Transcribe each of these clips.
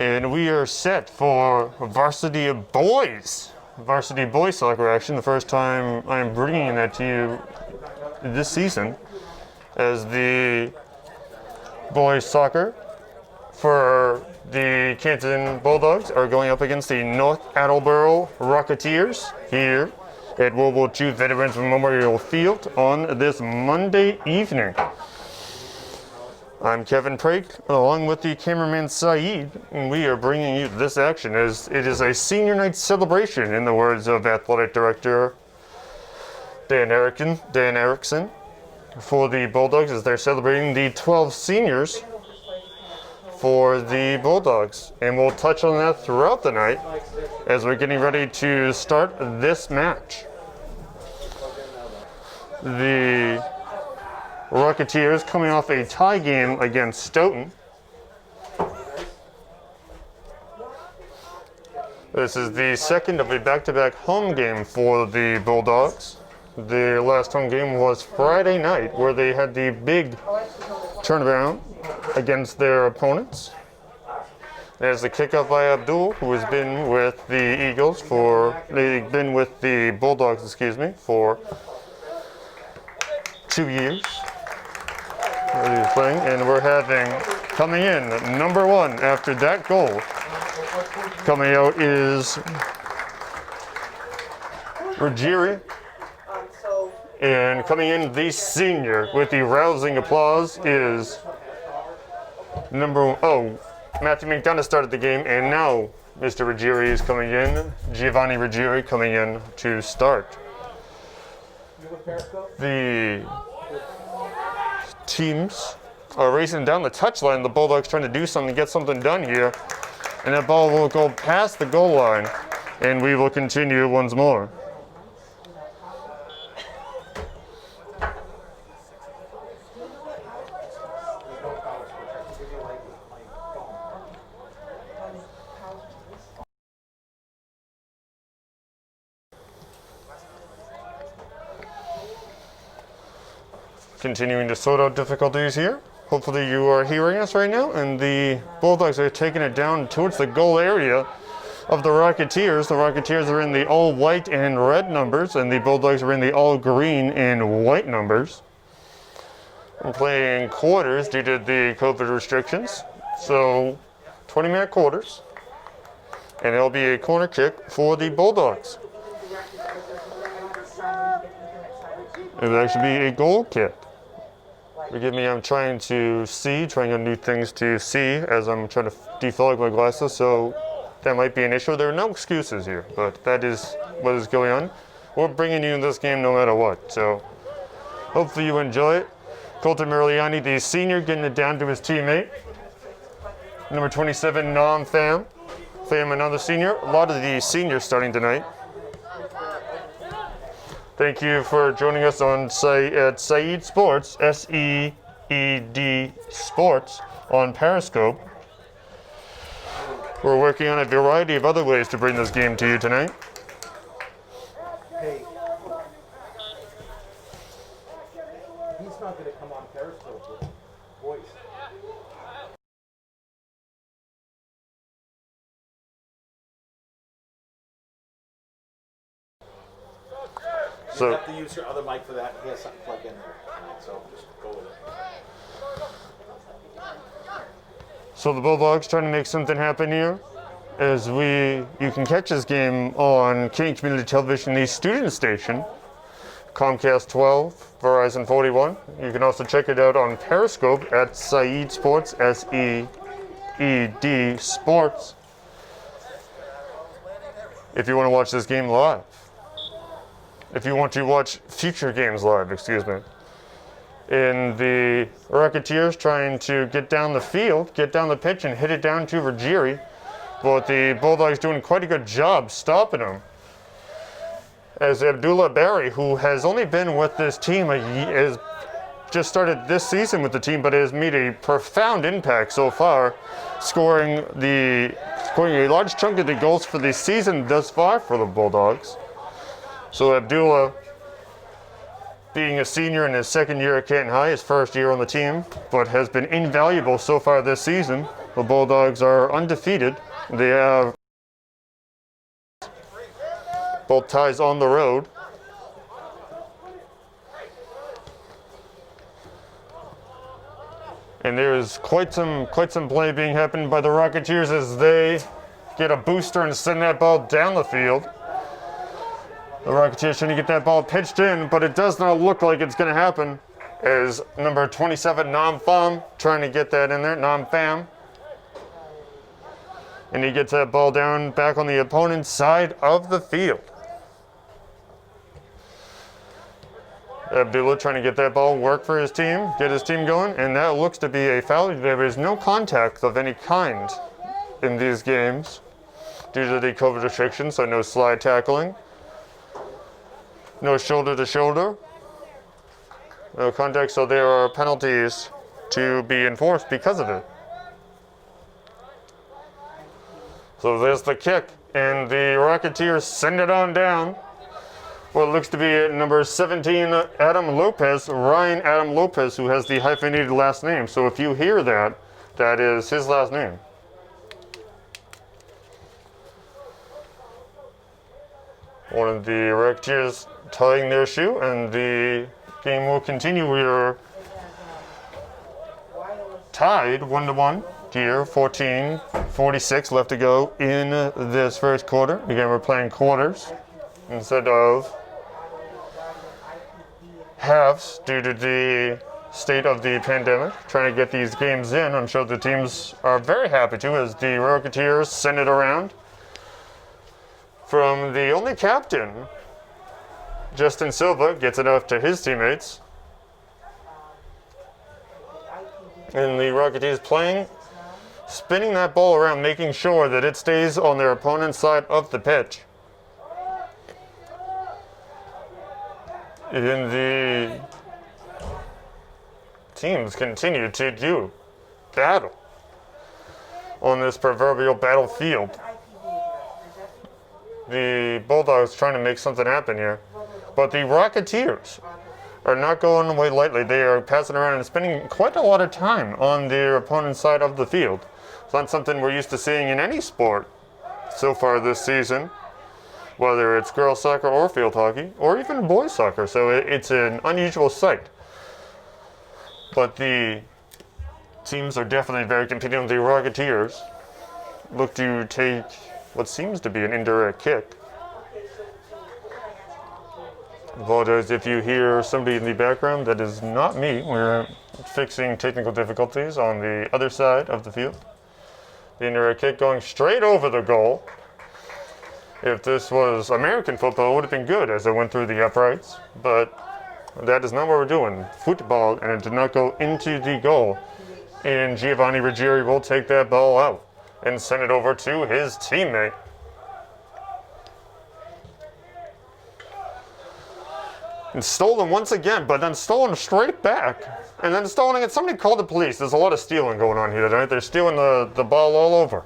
And we are set for varsity boys soccer action. The first time I'm bringing that to you this season, as the boys soccer for the Canton Bulldogs are going up against the North Attleborough Rocketeers here at World War II Veterans Memorial Field on this Monday evening. I'm Kevin Prake, along with the cameraman Saeed, and we are bringing you this action as it is a senior night celebration, in the words of Athletic Director Dan Erickson, for the Bulldogs, as they're celebrating the 12 seniors for the Bulldogs. And we'll touch on that throughout the night as we're getting ready to start this match. The Rocketeers coming off a tie game against Stoughton. This is the second of a back-to-back home game for the Bulldogs. The last home game was Friday night, where they had the big turnaround against their opponents. There's the kickoff by Abdul, who has been with the Bulldogs, for 2 years. He's playing, and we're having, coming in, number one after that goal. Coming out is Ruggieri. And coming in, the senior with the rousing applause is Matthew McDonough started the game, and now Mr. Ruggieri is coming in. Giovanni Ruggieri coming in to start. The teams are racing down the touchline. The Bulldogs trying to do something, get something done here. And that ball will go past the goal line, and we will continue once more. Continuing to sort out difficulties here. Hopefully you are hearing us right now, and the Bulldogs are taking it down towards the goal area of the Rocketeers. The Rocketeers are in the all white and red numbers, and the Bulldogs are in the all green and white numbers. I'm playing quarters due to the COVID restrictions, so 20-minute quarters, and it'll be a corner kick for the Bulldogs. It'll actually be a goal kick. Forgive me, I'm trying out new things to see as I'm trying to defog my glasses, so that might be an issue. There are no excuses here, but that is what is going on. We're bringing you this game no matter what, so hopefully you enjoy it. Colton Merliani, the senior, getting it down to his teammate. Number 27, Nam Pham, another senior. A lot of the seniors starting tonight. Thank you for joining us on at Saeed Sports, S-E-E-D Sports, on Periscope. We're working on a variety of other ways to bring this game to you tonight. Hey, he's not going to come on Periscope with voice. So, you have to use your other mic for that. He has something plugged in there, so just go with it. So the Bulldogs trying to make something happen here. As you can catch this game on Canton Community Television, the student station, Comcast 12, Verizon 41. You can also check it out on Periscope at Saeed Sports, S-E-E-D Sports, if you want to watch this game live. If you want to watch future games live, excuse me. And the Rocketeers trying to get down the field, get down the pitch, and hit it down to Ruggieri. But the Bulldogs doing quite a good job stopping him. As Abdullah Barry, who has only been with this team has just started this season with the team, but has made a profound impact so far, scoring a large chunk of the goals for the season thus far for the Bulldogs. So Abdullah, being a senior in his second year at Canton High, his first year on the team, but has been invaluable so far this season. The Bulldogs are undefeated. They have both ties on the road. And there's quite some play being happened by the Rocketeers as they get a booster and send that ball down the field. The Rocketeers trying to get that ball pitched in, but it does not look like it's going to happen as number 27, Nam Pham, trying to get that in there, Nam Pham. And he gets that ball down back on the opponent's side of the field. Abdullah trying to get that ball, work for his team, get his team going, and that looks to be a foul. There is no contact of any kind in these games due to the COVID restrictions, so no slide tackling, no shoulder to shoulder, no contact, so there are penalties to be enforced because of it. So there's the kick, and the Rocketeers send it on down. What looks to be number 17, Adam Lopez, Ryan Adam Lopez, who has the hyphenated last name. So if you hear that, that is his last name. One of the Rocketeers tying their shoe, and the game will continue. We are tied 1-1 here, 14:46 left to go in this first quarter. Again, we're playing quarters instead of halves due to the state of the pandemic. Trying to get these games in. I'm sure the teams are very happy to, as the Rocketeers send it around from the only captain, Justin Silva, gets it off to his teammates. And the Rocketeers playing, spinning that ball around, making sure that it stays on their opponent's side of the pitch. And the teams continue to do battle on this proverbial battlefield. The Bulldogs trying to make something happen here, but the Rocketeers are not going away lightly. They are passing around and spending quite a lot of time on their opponent's side of the field. It's not something we're used to seeing in any sport so far this season, whether it's girls soccer or field hockey, or even boys soccer. So it's an unusual sight. But the teams are definitely very competitive. The Rocketeers look to take what seems to be an indirect kick. Apologize if you hear somebody in the background. That is not me. We're fixing technical difficulties on the other side of the field. The indirect kick going straight over the goal. If this was American football, it would have been good as it went through the uprights, but that is not what we're doing. Football, and it did not go into the goal. And Giovanni Ruggieri will take that ball out and send it over to his teammate. And stolen once again, but then stolen straight back. And then stolen again. Somebody called the police. There's a lot of stealing going on here tonight. They're stealing the ball all over.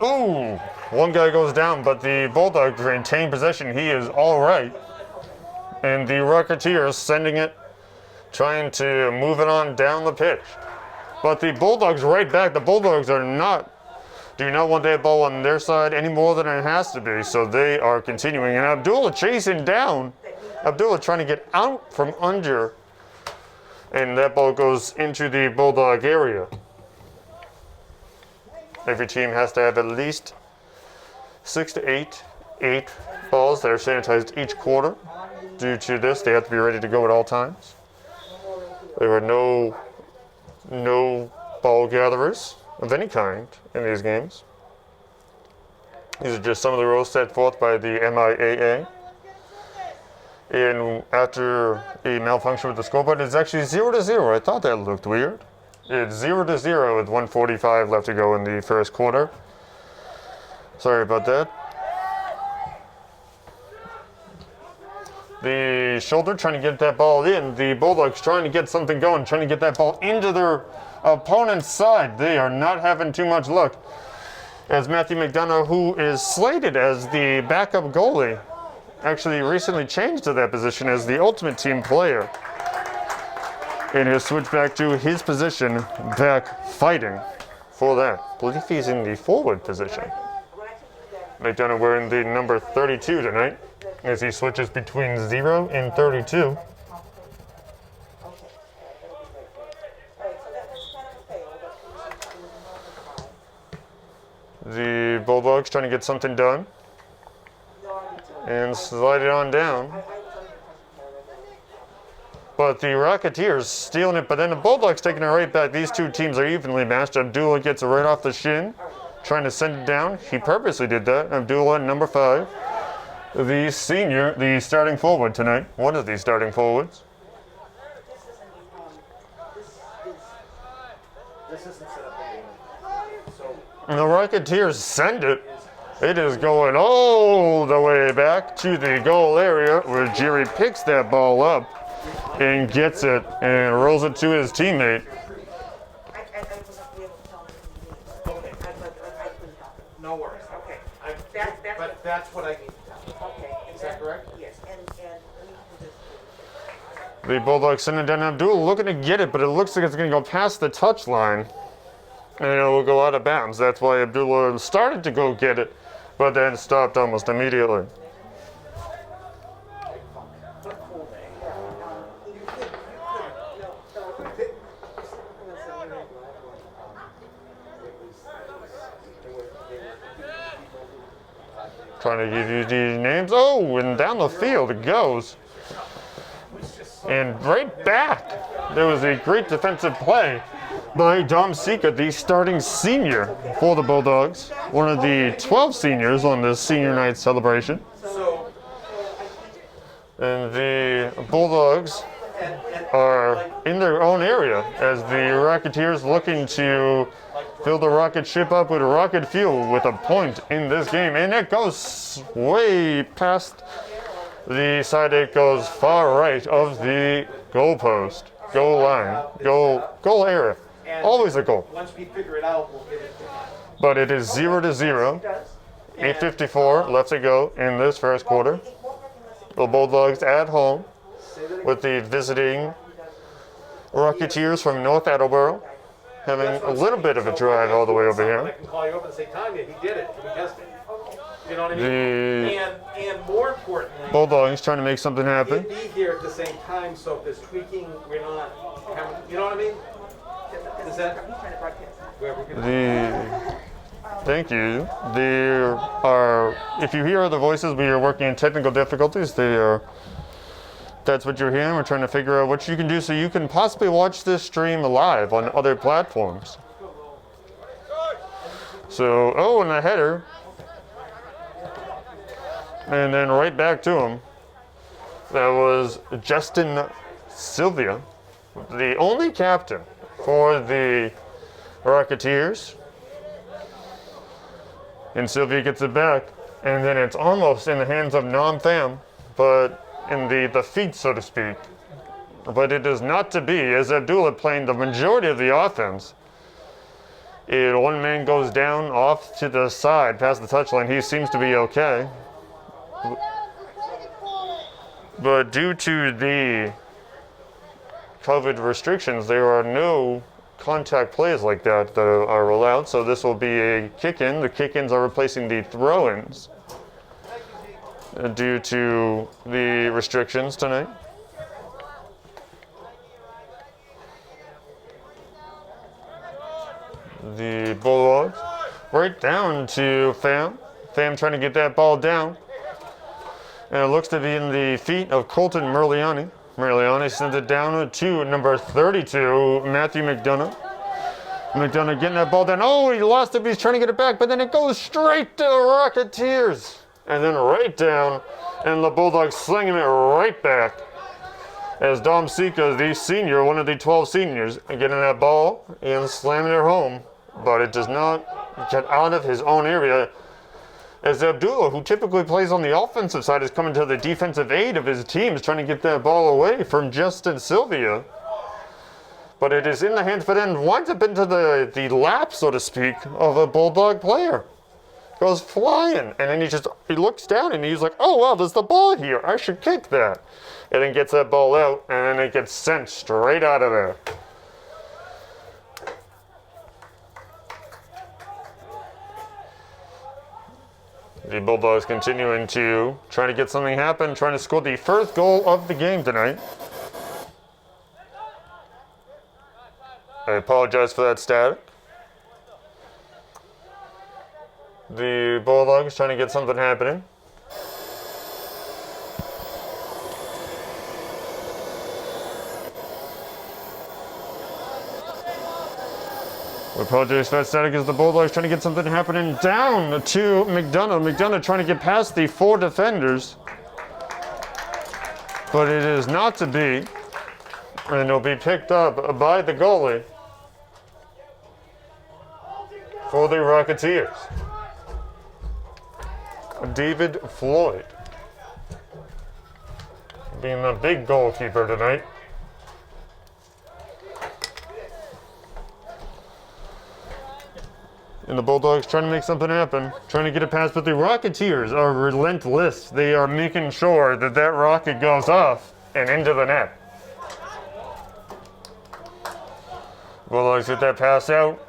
Ooh, one guy goes down, but the Bulldogs retain possession. He is all right. And the Rocketeers sending it, trying to move it on down the pitch. But the Bulldogs right back. The Bulldogs do not want that ball on their side any more than it has to be. So they are continuing. And Abdullah chasing down. Abdullah trying to get out from under. And that ball goes into the Bulldog area. Every team has to have at least 6 to 8 balls that are sanitized each quarter. Due to this, they have to be ready to go at all times. There are no ball gatherers of any kind in these games. These are just some of the rules set forth by the MIAA. And after a malfunction with the scoreboard, it's actually 0-0. I thought that looked weird. It's 0-0 with 1:45 left to go in the first quarter. Sorry about that. The shoulder trying to get that ball in. The Bulldogs trying to get something going, trying to get that ball into their opponent's side. They are not having too much luck. As Matthew McDonough, who is slated as the backup goalie, actually recently changed to that position as the ultimate team player And he'll switch back to his position, back fighting for that. I believe he's in the forward position. McDonough wearing the number 32 tonight as he switches between 0 and 32. The Bulldogs trying to get something done and slide it on down. But the Rocketeers stealing it, but then the Bulldogs taking it right back. These two teams are evenly matched. Abdullah gets it right off the shin, trying to send it down. He purposely did that. Abdullah, number 5, the senior, the starting forward tonight. One of the starting forwards. This isn't set up anyway. So And the Rocketeers send it. It is going all the way back to the goal area where Jerry picks that ball up and gets it and rolls it to his teammate. okay, no worries. Okay. But that's what I need to tell. Okay. Is that correct? Yes, and we can just. The Bulldogs send it down. Abdul looking to get it, but it looks like it's going to go past the touch line. And it will go out of bounds. That's why Abdullah started to go get it, but then stopped almost immediately. Trying to give you the names. Oh, and down the field it goes. And right back. There was a great defensive play by Dom Sika, the starting senior for the Bulldogs. One of the 12 seniors on this senior night celebration. So, And the Bulldogs are in their own area as the Rocketeers looking to fill the rocket ship up with rocket fuel with a point in this game. And it goes way past the side. It goes far right of the goal post, goal line, goal area. Always a goal. once we figure it out, we'll give it to you. But it is 0-0. 8:54 left to go in this first quarter. The Bulldogs at home with the visiting Rocketeers from North Attleborough, having a little bit of a drive all the way over I here. can call you up and say, Tanya, he did it. We guessed it. You know what I mean? The And more importantly, Bulldogs trying to make something happen. he'd be here at the same time, so if there's tweaking, we're not, you know what I mean? Is that where we're gonna? Thank you. There are, if you hear other voices, we are working on technical difficulties. That's what you're hearing. We're trying to figure out what you can do so you can possibly watch this stream live on other platforms. So, oh, and a header. And then right back to him. That was Justin Sylvia, the only captain for the Rocketeers. And Sylvia gets it back, and then it's almost in the hands of Nam Pham, but in the feet, so to speak. But it is not to be, as Abdullah playing the majority of the offense. One man goes down off to the side past the touchline. He seems to be okay. But due to the COVID restrictions, there are no contact plays like that are allowed, so this will be a kick-in. The kick-ins are replacing the throw-ins due to the restrictions tonight. The Bulldogs right down to Pham. Pham trying to get that ball down. And it looks to be in the feet of Colton Merliani. Merliani sends it down to number 32, Matthew McDonough. McDonough getting that ball down. Oh, he lost it, but he's trying to get it back, but then it goes straight to the Rocketeers. And then right down, and the Bulldogs slinging it right back. As Dom Sika, the senior, one of the 12 seniors, getting that ball and slamming it home. But it does not get out of his own area. As Abdullah, who typically plays on the offensive side, is coming to the defensive aid of his team, is trying to get that ball away from Justin Sylvia. But it is in the hands, but then winds up into the lap, so to speak, of a Bulldog player. goes flying. And then he looks down and he's like, oh, wow, there's the ball here. I should kick that. And then gets that ball out, and then it gets sent straight out of there. The Bulldogs continuing to try to get something happen, trying to score the first goal of the game tonight. I apologize for that static. The Bulldogs trying to get something happening. We apologize for that static as the Bulldogs trying to get something happening down to McDonough. McDonough trying to get past the 4 defenders. But it is not to be. And it'll be picked up by the goalie for the Rocketeers. David Floyd being the big goalkeeper tonight. And the Bulldogs trying to make something happen, trying to get it past, but the Rocketeers are relentless. They are making sure that that rocket goes off and into the net. Bulldogs get that pass out.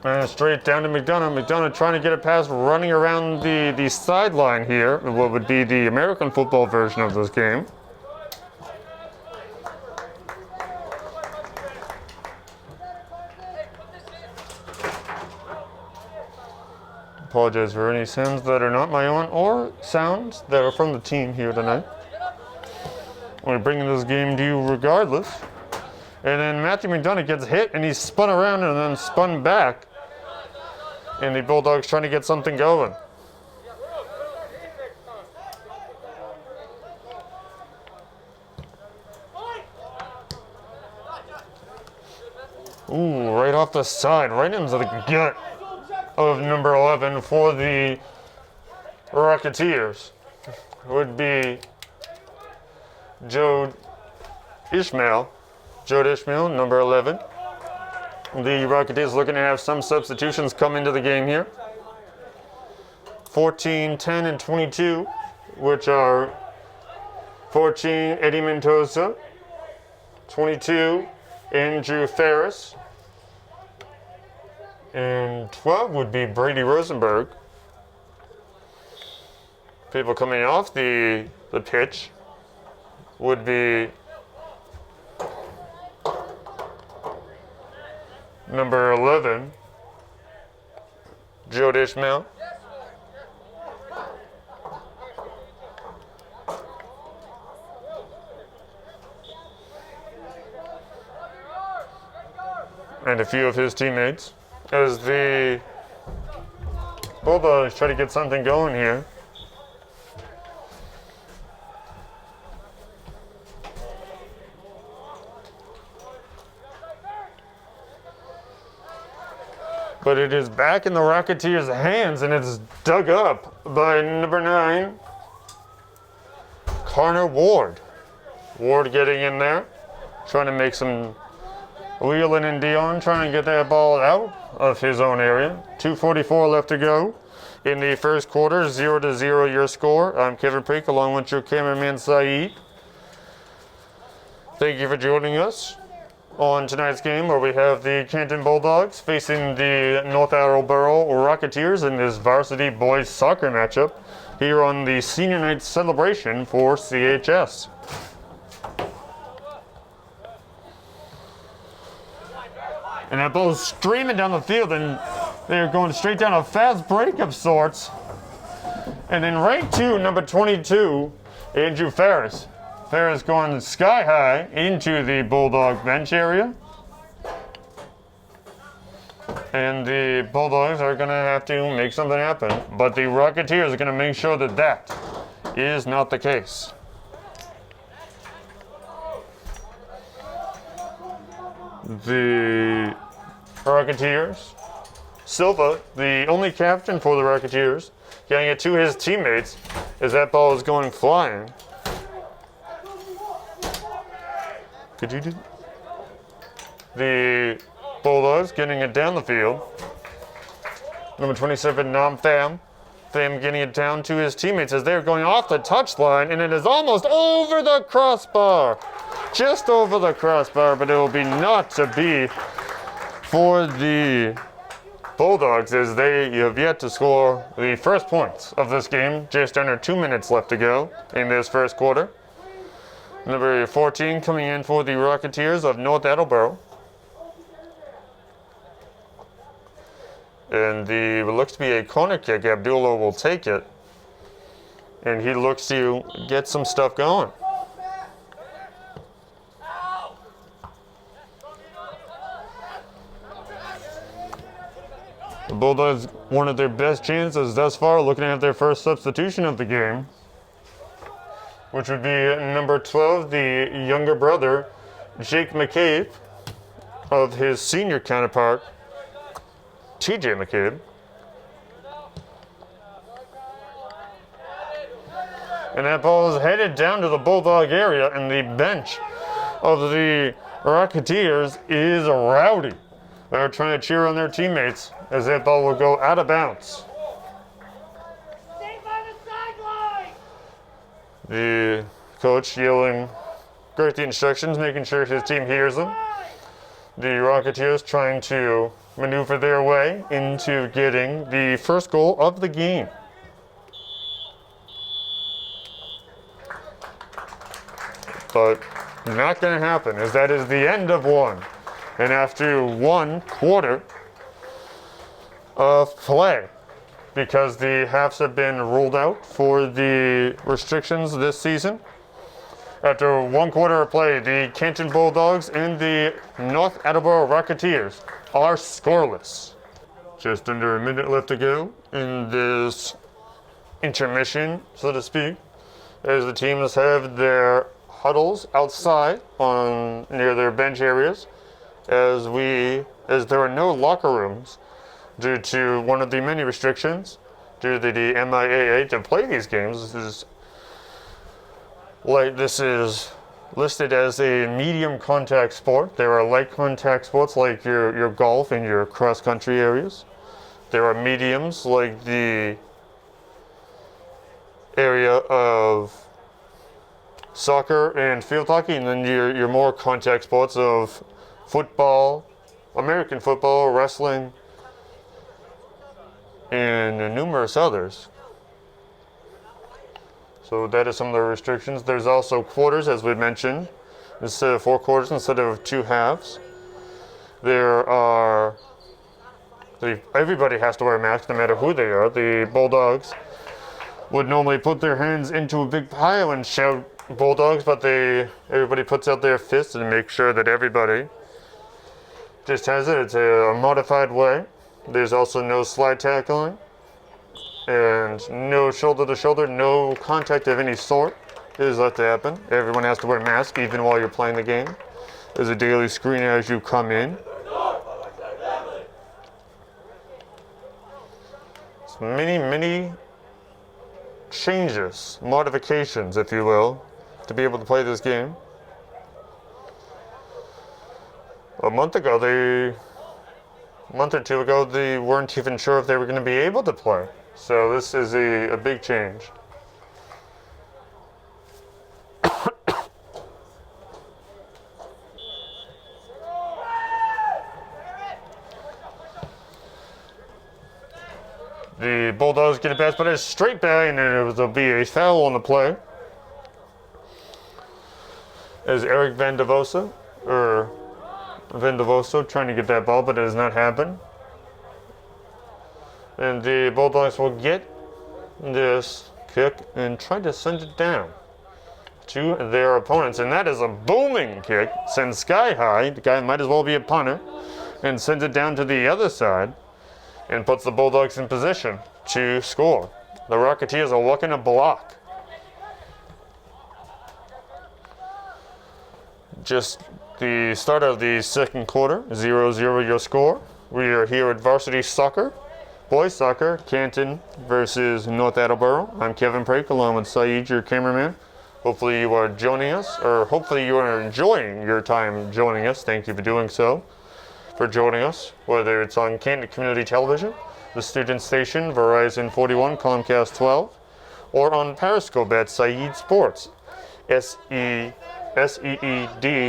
And straight down to McDonough. McDonough trying to get it past, running around the sideline here, what would be the American football version of this game. Apologize for any sounds that are not my own or sounds that are from the team here tonight. We're bringing this game to you regardless. And then Matthew McDonough gets hit and he's spun around and then spun back. And the Bulldogs trying to get something going. Ooh, right off the side, right into the gut of number 11 for the Rocketeers would be Joe Ishmael, number 11. The Rocketeers looking to have some substitutions come into the game here. 14, 10, and 22, which are 14, Eddie Mendoza, 22, Andrew Ferris, and 12 would be Brady Rosenberg. People coming off the pitch would be number 11, Joe Ishmael. And a few of his teammates as the Bulldogs try to get something going here. But it is back in the Rocketeers' hands and it's dug up by number 9, Connor Ward. Ward getting in there, trying to make some wheeling and Dion, trying to get that ball out of his own area. 2:44 left to go in the first quarter, 0-0 your score. I'm Kevin Preek along with your cameraman Saeed. Thank you for joining us on tonight's game where we have the Canton Bulldogs facing the North Attleborough Rocketeers in this varsity boys soccer matchup here on the senior night celebration for CHS. And that ball is streaming down the field and they're going straight down a fast break of sorts. And then right to number 22, Andrew Ferris. Ferris going sky high into the Bulldog bench area. And the Bulldogs are going to have to make something happen. But the Rocketeers are going to make sure that that is not the case. The Rocketeers, Silva, the only captain for the Rocketeers, getting it to his teammates as that ball is going flying. Could you do? The Bulldogs getting it down the field. Number 27, Nam Pham. Pham getting it down to his teammates as they're going off the touchline, and it is almost over the crossbar. Just over the crossbar, but it will be not to be for the Bulldogs as they have yet to score the first points of this game. Just under 2 minutes left to go in this first quarter. Number 14 coming in for the Rocketeers of North Attleborough. And it looks to be a corner kick. Abdullah will take it. And he looks to get some stuff going. The Bulldogs, one of their best chances thus far, looking at their first substitution of the game, which would be number 12, the younger brother, Jake McCabe, of his senior counterpart, TJ McCabe. And that ball is headed down to the Bulldog area, and the bench of the Rocketeers is rowdy. They're trying to cheer on their teammates as that ball will go out of bounds. Stay by the sideline! The coach yelling great the instructions, making sure his team hears them. The Rocketeers trying to maneuver their way into getting the first goal of the game. But not going to happen, as that is the end of one. And after 1 quarter of play, because the halves have been ruled out for the restrictions this season, after 1 quarter of play, the Canton Bulldogs and the North Attleborough Rocketeers are scoreless. Just under a minute left to go in this intermission, so to speak, as the teams have their huddles outside near their bench areas, as there are no locker rooms due to one of the many restrictions due to the MIAA to play these games. This is listed as a medium contact sport. There are light contact sports like your golf and your cross country areas. There are mediums like the area of soccer and field hockey, and then your more contact sports of football, American football, wrestling, and numerous others. So that is some of the restrictions. There's also quarters, as we mentioned, instead of 4 quarters, instead of 2 halves. Everybody has to wear a mask, no matter who they are. The Bulldogs would normally put their hands into a big pile and shout Bulldogs, but everybody puts out their fists and makes sure that everybody just has it. It's a modified way. There's also no slide tackling and no shoulder to shoulder, no contact of any sort is let to happen. Everyone has to wear a mask even while you're playing the game. There's a daily screen as you come in. It's many changes, modifications, if you will, to be able to play this game. A month or 2 ago, they weren't even sure if they were going to be able to play. So this is a big change. The Bulldogs get a pass, but it's straight back, and there'll be a foul on the play. As Eric Vandavoso trying to get that ball, but it does not happen. And the Bulldogs will get this kick and try to send it down to their opponents. And that is a booming kick, sends sky high. The guy might as well be a punter, and sends it down to the other side and puts the Bulldogs in position to score. The Rocketeers are looking to block. Just the start of the second quarter, 0-0 your score. We are here at Varsity Soccer, Boys Soccer, Canton versus North Attleborough. I'm Kevin Prake along with Saeed, your cameraman. Hopefully you are joining us, or hopefully you are enjoying your time joining us. Thank you for doing so, for joining us, whether it's on Canton Community Television, the student station, Verizon 41, Comcast 12, or on Periscope at Saeed Sports, S-E-E-D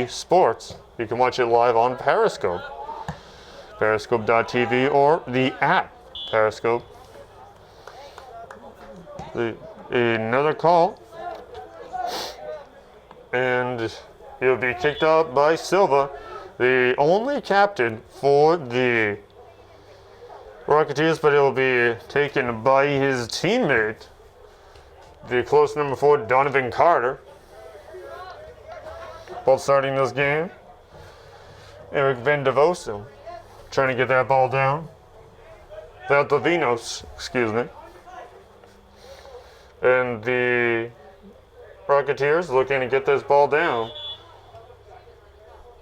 Sports. You can watch it live on Periscope, periscope.tv, or the app Periscope. Another call, and he'll be kicked out by Silva, the only captain for the Rocketeers, but it'll be taken by his teammate, the close number 4, Donovan Carter. Both starting this game. Eric Vandevosen trying to get that ball down. Valdovinos, excuse me. And the Rocketeers looking to get this ball down.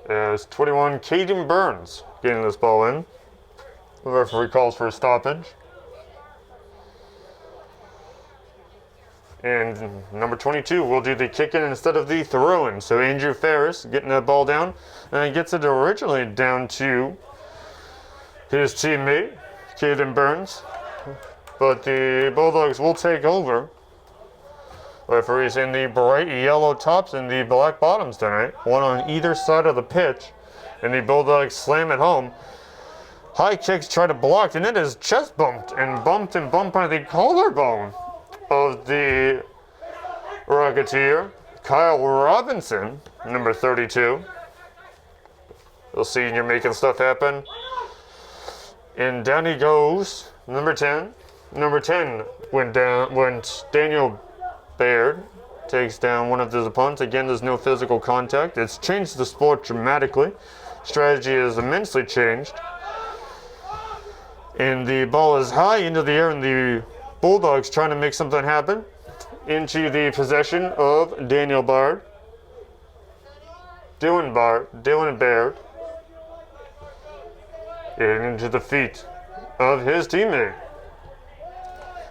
As 21, Caden Burns getting this ball in. The referee calls for a stoppage. And number 22 will do the kick-in instead of the throw-in. So Andrew Ferris getting that ball down. And he gets it originally down to his teammate, Caden Burns. But the Bulldogs will take over. Referees in the bright yellow tops and the black bottoms tonight. One on either side of the pitch. And the Bulldogs slam it home. High kicks try to block, and it is chest bumped by the collarbone of the Rocketeer, Kyle Robinson, number 32. You'll see you're making stuff happen. And down he goes, number 10. Number 10 went Daniel Baird takes down one of his opponents. Again, there's no physical contact. It's changed the sport dramatically. Strategy has immensely changed. And the ball is high into the air, and the Bulldogs trying to make something happen. Into the possession of Daniel Baird. Dylan Baird. And into the feet of his teammate.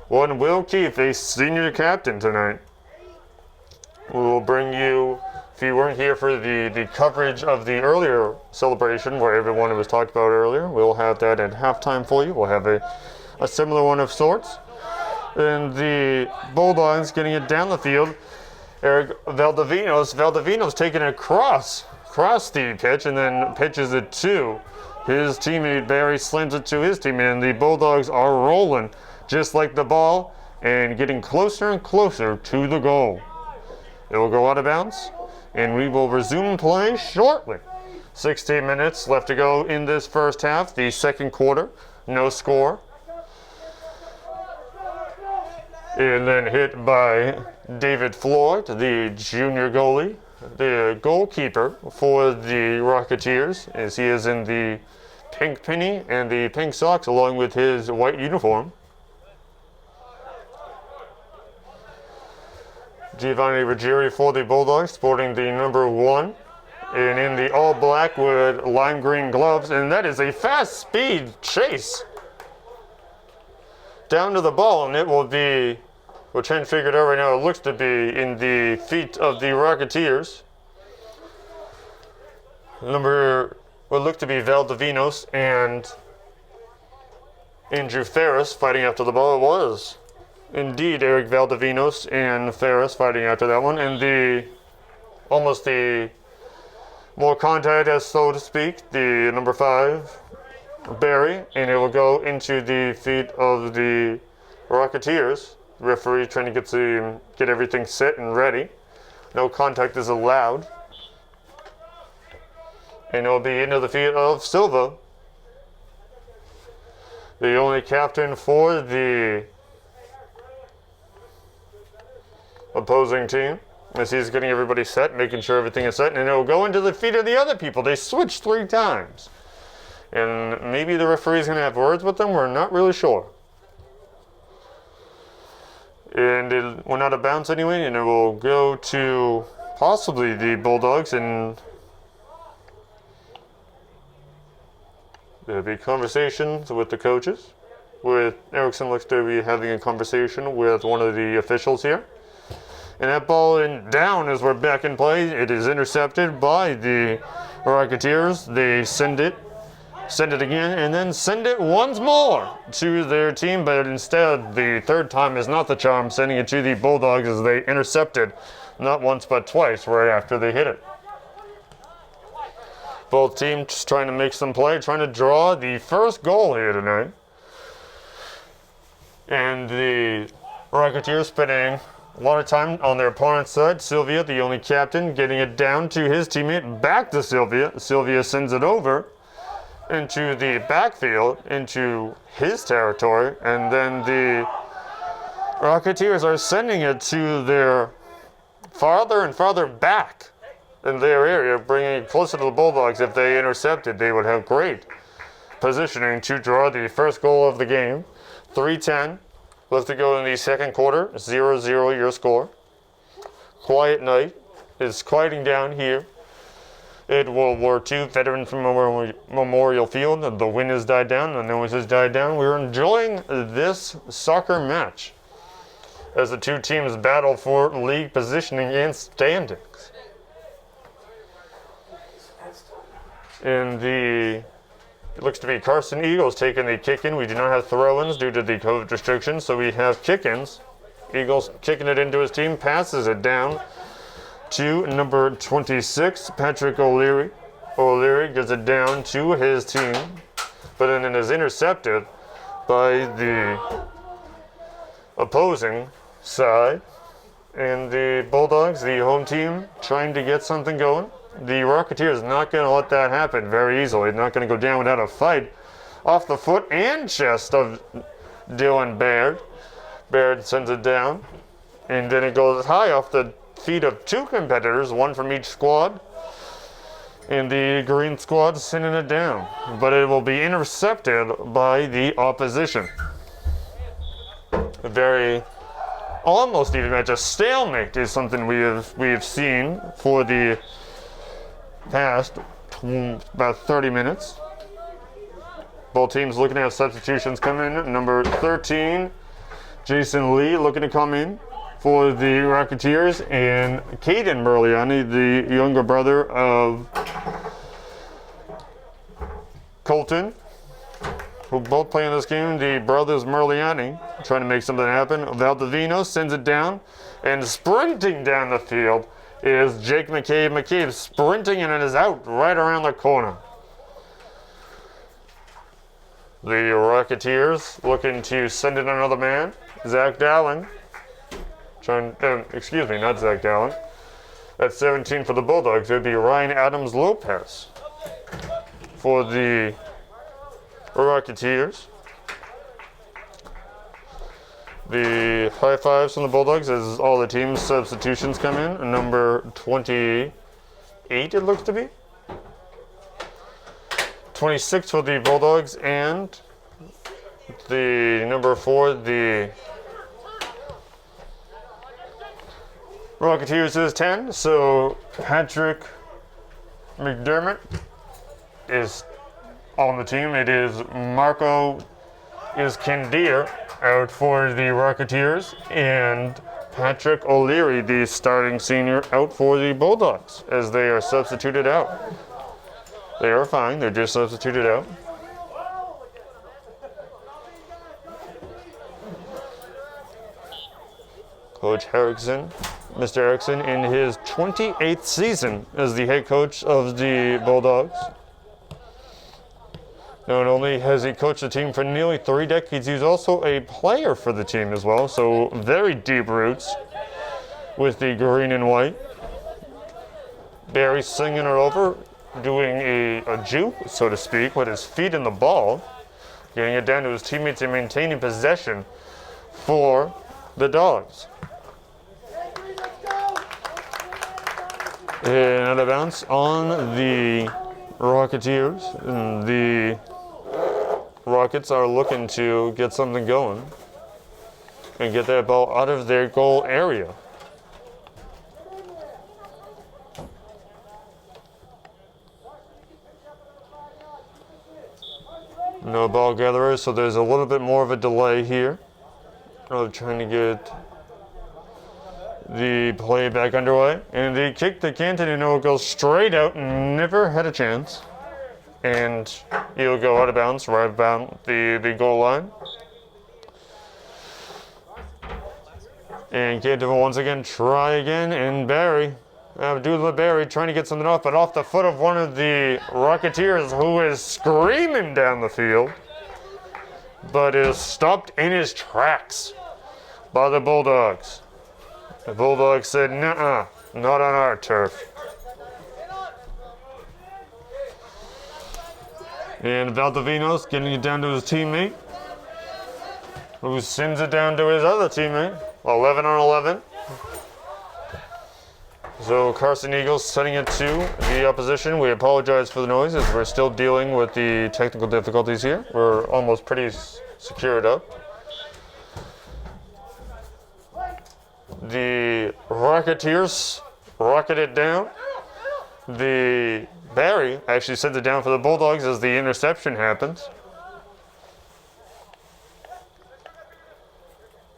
One Will Keith, a senior captain tonight. We will bring you, if you weren't here for the coverage of the earlier celebration where everyone was talked about earlier, we'll have that at halftime for you. We'll have a similar one of sorts. And the Bulldogs getting it down the field. Eric Valdovinos taking it across the pitch and then pitches it to his teammate. Barry slams it to his teammate, and the Bulldogs are rolling just like the ball and getting closer and closer to the goal. It will go out of bounds, and we will resume play shortly. 16 minutes left to go in this first half, the second quarter. No score. And then hit by David Floyd, the junior goalie, the goalkeeper for the Rocketeers, as he is in the pink penny and the pink socks along with his white uniform. Giovanni Ruggieri for the Bulldogs, sporting the number 1, and in the all black with lime green gloves, and that is a fast speed chase down to the ball, and it will be, we're trying to figure it out right now, it looks to be in the feet of the Rocketeers. What looked to be Valdovinos and Andrew Ferris fighting after the ball. It was indeed Eric Valdovinos and Ferris fighting after that one, and almost the more contact, as so to speak, the number 5, Barry, and it will go into the feet of the Rocketeers. The referee trying to get everything set and ready. No contact is allowed. And it will be into the feet of Silva, the only captain for the opposing team, as he's getting everybody set, making sure everything is set, and it will go into the feet of the other people. They switched 3 times. And maybe the referee's going to have words with them, we're not really sure. And it went out of bounds anyway, and it will go to possibly the Bulldogs, and there'll be conversations with the coaches. Erickson looks to be having a conversation with one of the officials here. And that ball down as we're back in play. It is intercepted by the Rocketeers. They send it send it again, and then send it once more to their team, but instead the third time is not the charm, sending it to the Bulldogs as they intercepted not once but twice right after they hit it. Both teams trying to make some play, trying to draw the first goal here tonight. And the Rocketeers spending a lot of time on their opponent's side. Sylvia, the only captain, getting it down to his teammate, back to Sylvia. Sylvia sends it over into the backfield, into his territory, and then the Rocketeers are sending it to their farther and farther back in their area, bringing it closer to the Bulldogs. If they intercepted, they would have great positioning to draw the first goal of the game. 3:10 left to go in the second quarter. 0-0 your score. Quiet night is quieting down here at World War II Veterans Memorial Field. The wind has died down, the noise has died down. We're enjoying this soccer match as the two teams battle for league positioning and standings. It looks to be Carson Eagles taking the kick-in. We do not have throw-ins due to the COVID restrictions, so we have kick-ins. Eagles kicking it into his team, passes it down to number 26, Patrick O'Leary. O'Leary gets it down to his team, but then it is intercepted by the opposing side. And the Bulldogs, the home team, trying to get something going. The Rocketeers not going to let that happen very easily. Not going to go down without a fight. Off the foot and chest of Dylan Baird. Baird sends it down. And then it goes high off the feet of two competitors, one from each squad. And the green squad sending it down. But it will be intercepted by the opposition. A very almost even match. A stalemate is something we have seen for the past about 30 minutes. Both teams looking to have substitutions come in. Number 13, Jason Lee, looking to come in for the Rocketeers, and Caden Merliani, the younger brother of Colton, who both play in this game. The brothers Merliani trying to make something happen. Valdivino sends it down, and sprinting down the field is Jake McCabe. McCabe sprinting, and it is out right around the corner. The Rocketeers looking to send in another man. Zach Dowling. Excuse me, not Zach Dowling. That's 17 for the Bulldogs. It would be Ryan Adams Lopez for the Rocketeers. The high fives from the Bulldogs as all the team's substitutions come in. Number 28, it looks to be. 26 for the Bulldogs, and the number 4, the Rocketeers is 10. So Patrick McDermott is on the team. It is Marco Iskandir out for the Rocketeers, and Patrick O'Leary, the starting senior, out for the Bulldogs as they are substituted out. They are fine, they're just substituted out. Coach Erickson, Mr. Erickson, in his 28th season as the head coach of the Bulldogs. Not only has he coached the team for nearly 3 decades, he's also a player for the team as well, so very deep roots with the green and white. Barry singing it over, doing a juke, so to speak, with his feet in the ball, getting it down to his teammates and maintaining possession for the Dogs. And out of bounds on the Rocketeers. And the Rockets are looking to get something going and get that ball out of their goal area. No ball gatherers, so there's a little bit more of a delay here of trying to get the play back underway. And the kick to Canton, goes straight out and never had a chance. and he'll go out of bounds right about the goal line. And Canton will once again try again, and Barry, Abdullah Barry, trying to get something off, but off the foot of one of the Rocketeers who is screaming down the field, but is stopped in his tracks by the Bulldogs. The Bulldogs said, "Nuh-uh, not on our turf." And Valdivinos getting it down to his teammate, who sends it down to his other teammate. 11 on 11. So Carson Eagles sending it to the opposition. We apologize for the noise as we're still dealing with the technical difficulties here. We're almost pretty secured up. The Rocketeers rocket it down. The Barry actually sends it down for the Bulldogs as the interception happens.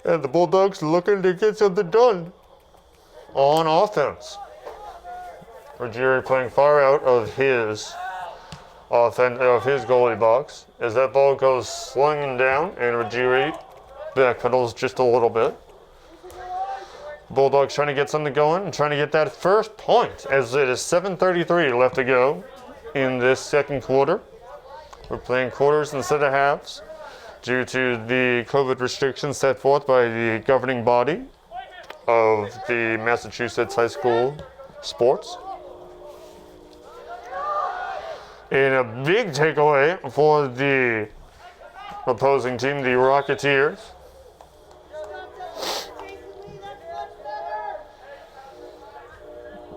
And the Bulldogs looking to get something done on offense. Ruggieri playing far out of his goalie box as that ball goes slinging down, and Ruggieri backpedals just a little bit. Bulldogs trying to get something going and trying to get that first point as it is 7:33 left to go in this second quarter. We're playing quarters instead of halves due to the COVID restrictions set forth by the governing body of the Massachusetts high school sports. And a big takeaway for the opposing team, the Rocketeers.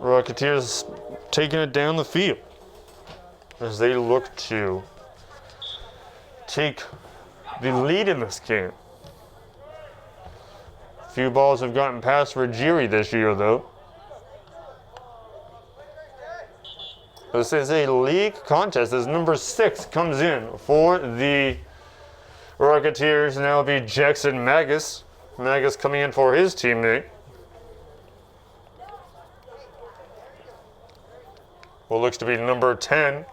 Rocketeers taking it down the field as they look to take the lead in this game. Few balls have gotten past Ruggieri this year, though. This is a league contest as number 6 comes in for the Rocketeers. Now it'll be Jackson Magus. Magus coming in for his teammate. What looks to be number 10.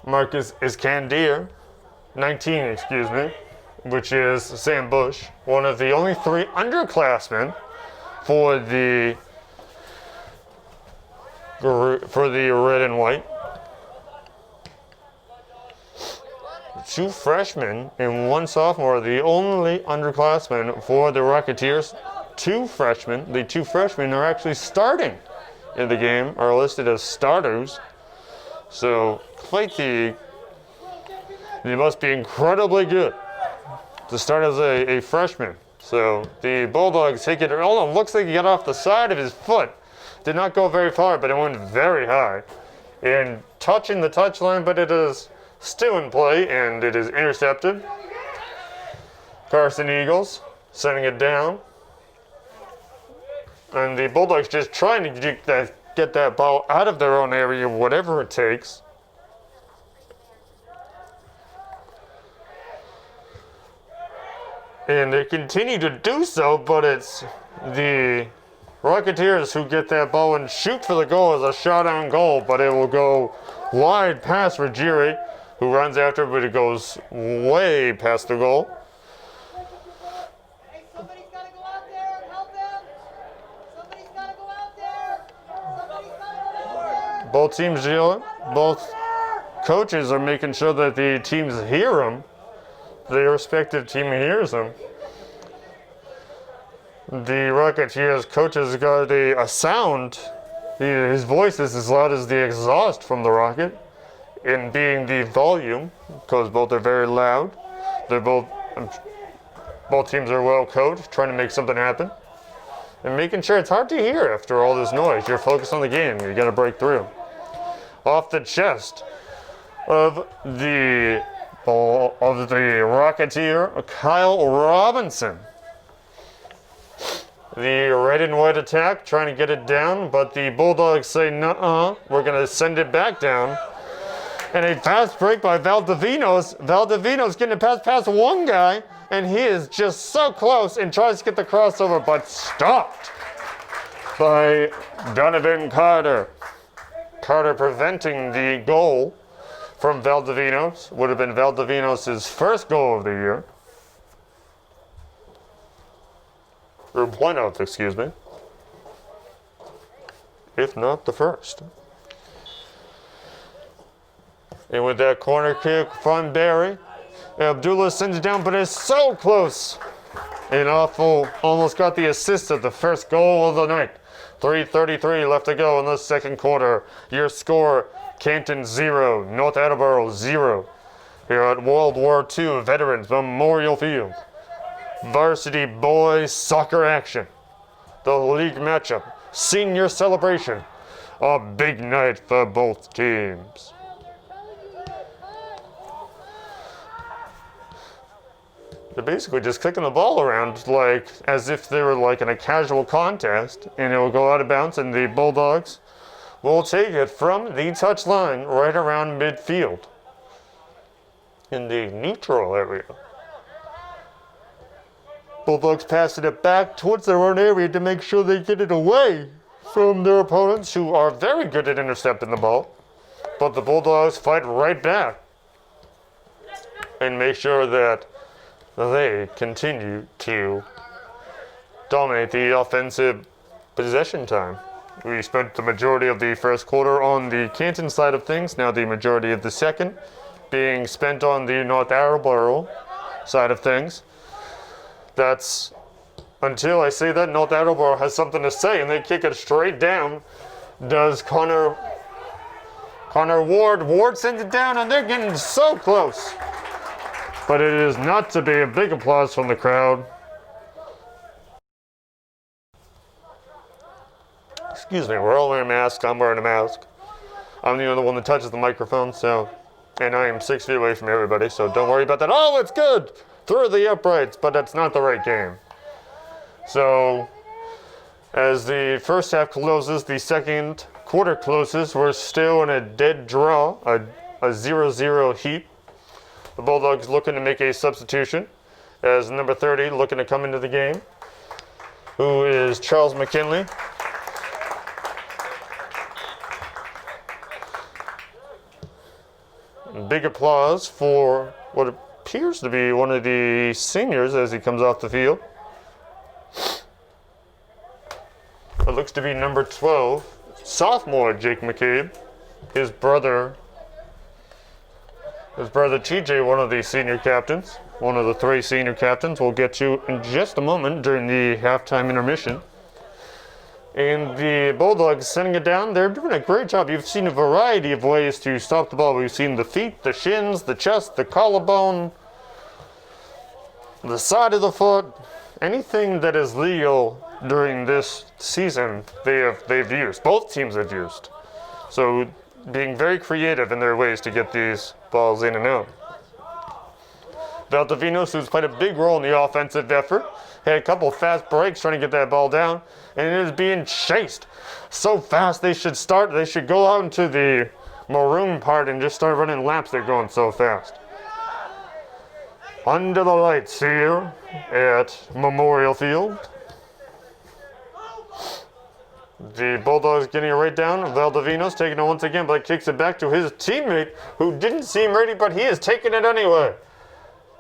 Marcus Iskandir. 19, excuse me, which is Sam Bush, one of the only 3 underclassmen for the red and white. 2 freshmen and 1 sophomore, the only underclassmen for the Rocketeers. 2 freshmen. The 2 freshmen are actually starting in the game, are listed as starters. So quite they must be incredibly good to start as a freshman. So the Bulldogs take it. Oh, looks like he got off the side of his foot. Did not go very far, but it went very high. And touching the touchline, but it is still in play, and it is intercepted. Carson Eagles sending it down. And the Bulldogs just trying to get that ball out of their own area, whatever it takes. And they continue to do so, but it's the Rocketeers who get that ball and shoot for the goal as a shot on goal, but it will go wide past Ruggieri, who runs after, but it goes way past the goal. Hey, somebody's got to go out there and help them. Somebody's got to go out there. Somebody's got to go out there. Both teams yelling. Both coaches are making sure that the teams hear them. Their respective team hears them. The Rocketeers coach has got a sound. His voice is as loud as the exhaust from the rocket, in being the volume, because both are very loud. They're both teams are well coached, trying to make something happen, and making sure it's hard to hear after all this noise. You're focused on the game. You got to break through. Off the chest of the Rocketeer, Kyle Robinson. The red and white attack, trying to get it down, but the Bulldogs say, nuh-uh, we're going to send it back down. And a fast break by Valdivinos. Valdivinos getting a pass past one guy, and he is just so close and tries to get the crossover, but stopped by Donovan Carter. Carter preventing the goal from Valdivinos. Would have been Valdivinos' first goal of the year. Or one of, excuse me. If not the first. And with that corner kick from Barry, Abdullah sends it down, but it's so close. And Awful almost got the assist of the first goal of the night. 3:33 left to go in the second quarter. Your score, Canton 0, North Attleborough 0. Here at World War II Veterans Memorial Field. Varsity boys soccer action. The league matchup. Senior celebration. A big night for both teams. They're basically just kicking the ball around like as if they were like in a casual contest, and it will go out of bounds, and the Bulldogs will take it from the touch line right around midfield in the neutral area. Bulldogs passing it back towards their own area to make sure they get it away from their opponents, who are very good at intercepting the ball. But the Bulldogs fight right back and make sure that they continue to dominate the offensive possession time. We spent the majority of the first quarter on the Canton side of things, now the majority of the second being spent on the North Attleborough side of things. That's until I say that North Attleborough has something to say, and they kick it straight down. Does Connor Ward. Ward sends it down, and they're getting so close. But it is not to be. A big applause from the crowd. Excuse me, we're all wearing masks. I'm wearing a mask. I'm the only one that touches the microphone, and I am 6 feet away from everybody, so don't worry about that. Oh, it's good! Through the uprights, but that's not the right game. So, as the first half closes, the second quarter closes, we're still in a dead draw, a 0-0 heat. The Bulldogs looking to make a substitution as number 30 looking to come into the game, who is Charles McKinley. Big applause for what appears to be one of the seniors as he comes off the field. It looks to be number 12, sophomore Jake McCabe. His brother TJ, one of the senior captains, one of the 3 senior captains we'll get to in just a moment during the halftime intermission. And the Bulldogs sending it down. They're doing a great job. You've seen a variety of ways to stop the ball. We've seen the feet, the shins, the chest, the collarbone, the side of the foot. Anything that is legal during this season, they've used. Both teams have used. So being very creative in their ways to get these balls in and out. Valdivinos, who's played a big role in the offensive effort, had a couple of fast breaks trying to get that ball down, and it is being chased so fast. They should go out into the maroon part and just start running laps. They're going so fast. Under the lights here at Memorial Field. The Bulldogs getting it right down. Valdivinos taking it once again, but kicks it back to his teammate, who didn't seem ready, but he is taking it anyway.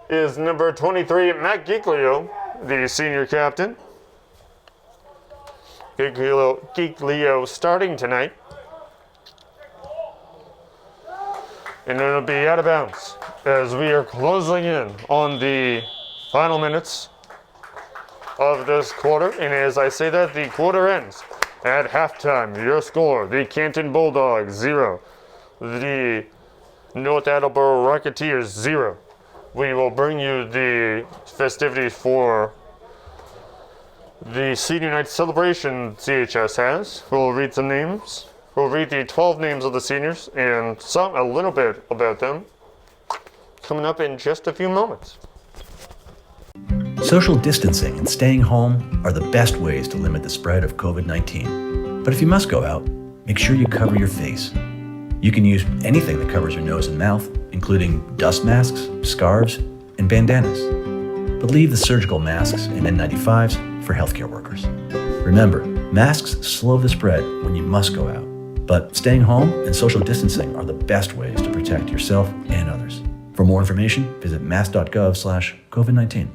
Is number 23, Matt Giglio, the senior captain. Giglio starting tonight. And it'll be out of bounds as we are closing in on the final minutes of this quarter. And as I say that, the quarter ends at halftime. Your score, the Canton Bulldogs 0, the North Attleborough Rocketeers 0. We will bring you the festivities for the senior night celebration CHS has. We'll read some names. We'll read the 12 names of the seniors and a little bit about them coming up in just a few moments. Social distancing and staying home are the best ways to limit the spread of COVID-19. But if you must go out, make sure you cover your face. You can use anything that covers your nose and mouth, including dust masks, scarves, and bandanas. But leave the surgical masks and N95s for healthcare workers. Remember, masks slow the spread when you must go out. But staying home and social distancing are the best ways to protect yourself and others. For more information, visit mass.gov/COVID-19.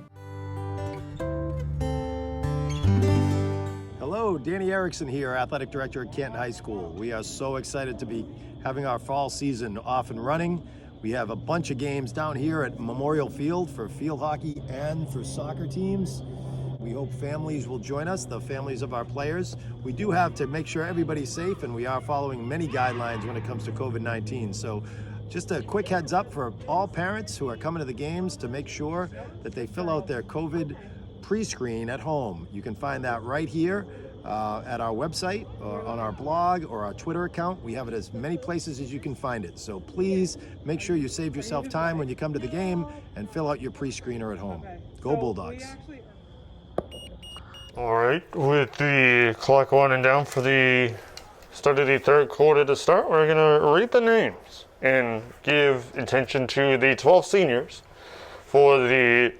Hello, Danny Erickson here, Athletic Director at Canton High School. We are so excited to be having our fall season off and running. We have a bunch of games down here at Memorial Field for field hockey and for soccer teams. We hope families will join us, the families of our players. We do have to make sure everybody's safe, and we are following many guidelines when it comes to COVID-19. So just a quick heads up for all parents who are coming to the games to make sure that they fill out their COVID pre-screen at home. You can find that right here at our website, or on our blog, or our Twitter account. We have it as many places as you can find it. So please make sure you save yourself time when you come to the game and fill out your pre-screener at home. Go Bulldogs. All right, with the clock winding down for the start of the third quarter to start, we're going to read the names and give attention to the 12 seniors for the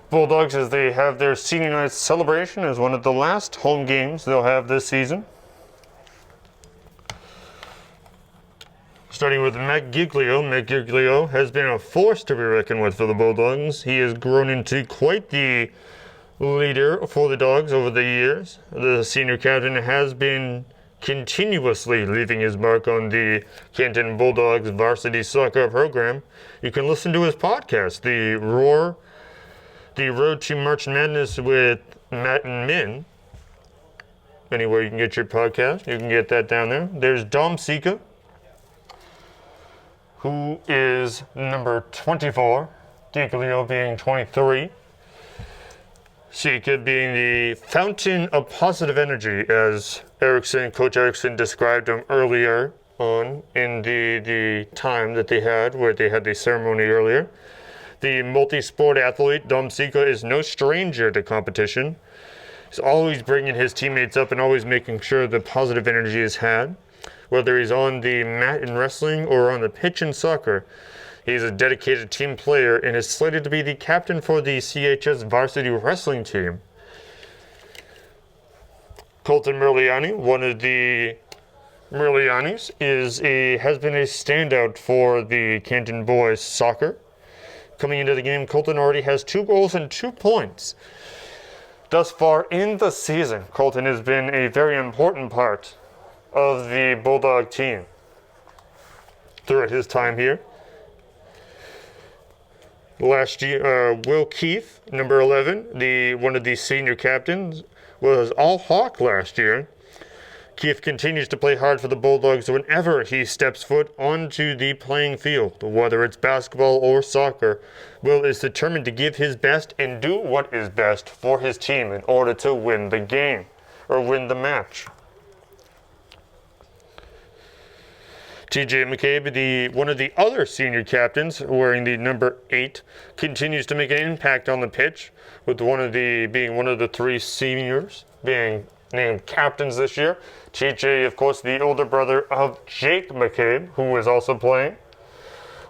Bulldogs as they have their senior night celebration as one of the last home games they'll have this season. Starting with Matt Giglio. Matt Giglio has been a force to be reckoned with for the Bulldogs. He has grown into quite the leader for the Dogs over the years. The senior captain has been continuously leaving his mark on the Canton Bulldogs varsity soccer program. You can listen to his podcast, The Road to March Madness with Matt and Min. Anywhere you can get your podcast, you can get that down there. There's Dom Sika, who is number 24, Giglio being 23. Sika being the fountain of positive energy, as Coach Erickson described him earlier on in the time that they had, where they had the ceremony earlier. The multi-sport athlete, Dom Sika, is no stranger to competition. He's always bringing his teammates up and always making sure the positive energy is had. Whether he's on the mat in wrestling or on the pitch in soccer, he's a dedicated team player and is slated to be the captain for the CHS varsity wrestling team. Colton Merliani, one of the Merlianis, has been a standout for the Canton boys soccer. Coming into the game, Colton already has 2 goals and 2 points. Thus far in the season, Colton has been a very important part of the Bulldog team throughout his time here. Last year, Will Keith, number 11, one of the senior captains, was all Hawk last year. Keith continues to play hard for the Bulldogs whenever he steps foot onto the playing field, whether it's basketball or soccer. Will is determined to give his best and do what is best for his team in order to win the game, or win the match. TJ McCabe, one of the other senior captains, wearing the number 8, continues to make an impact on the pitch, with being one of the 3 seniors being named captains this year. TJ, of course, the older brother of Jake McCabe, who is also playing.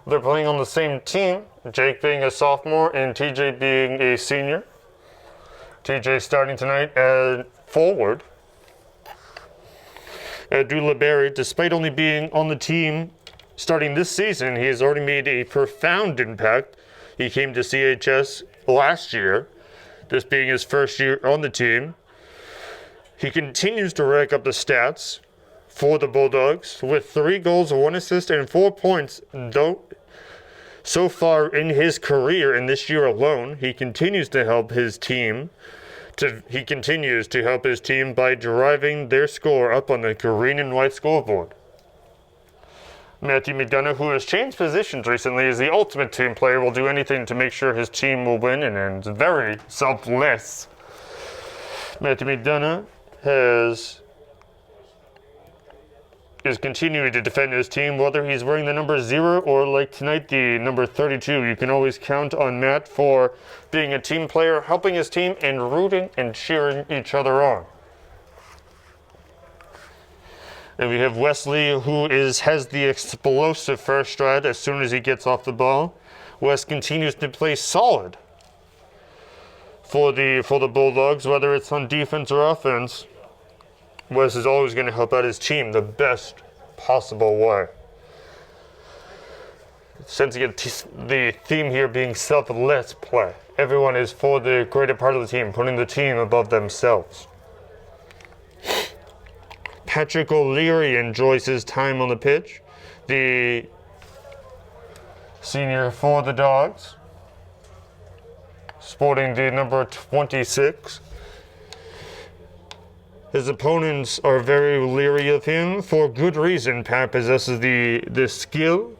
They're playing on the same team, Jake being a sophomore and TJ being a senior. TJ starting tonight at forward. Dula Berry, despite only being on the team starting this season, he has already made a profound impact. He came to CHS last year, this being his first year on the team. He continues to rack up the stats for the Bulldogs with 3 goals, 1 assist, and 4 points. Though so far in his career, in this year alone, he continues to help his team. He continues to help his team by driving their score up on the green and white scoreboard. Matthew McDonough, who has changed positions recently, is the ultimate team player, will do anything to make sure his team will win, and is very selfless. Matthew McDonough is continuing to defend his team, whether he's wearing the number 0 or, like tonight, the number 32. You can always count on Matt for being a team player, helping his team, and rooting and cheering each other on. And we have Wesley, who has the explosive first stride as soon as he gets off the ball. Wes continues to play solid for the Bulldogs, whether it's on defense or offense. Wes is always going to help out his team the best possible way. Sensing the theme here being selfless play. Everyone is for the greater part of the team, putting the team above themselves. Patrick O'Leary enjoys his time on the pitch. The senior for the Dogs, sporting the number 26. His opponents are very leery of him for good reason. Pat possesses the skill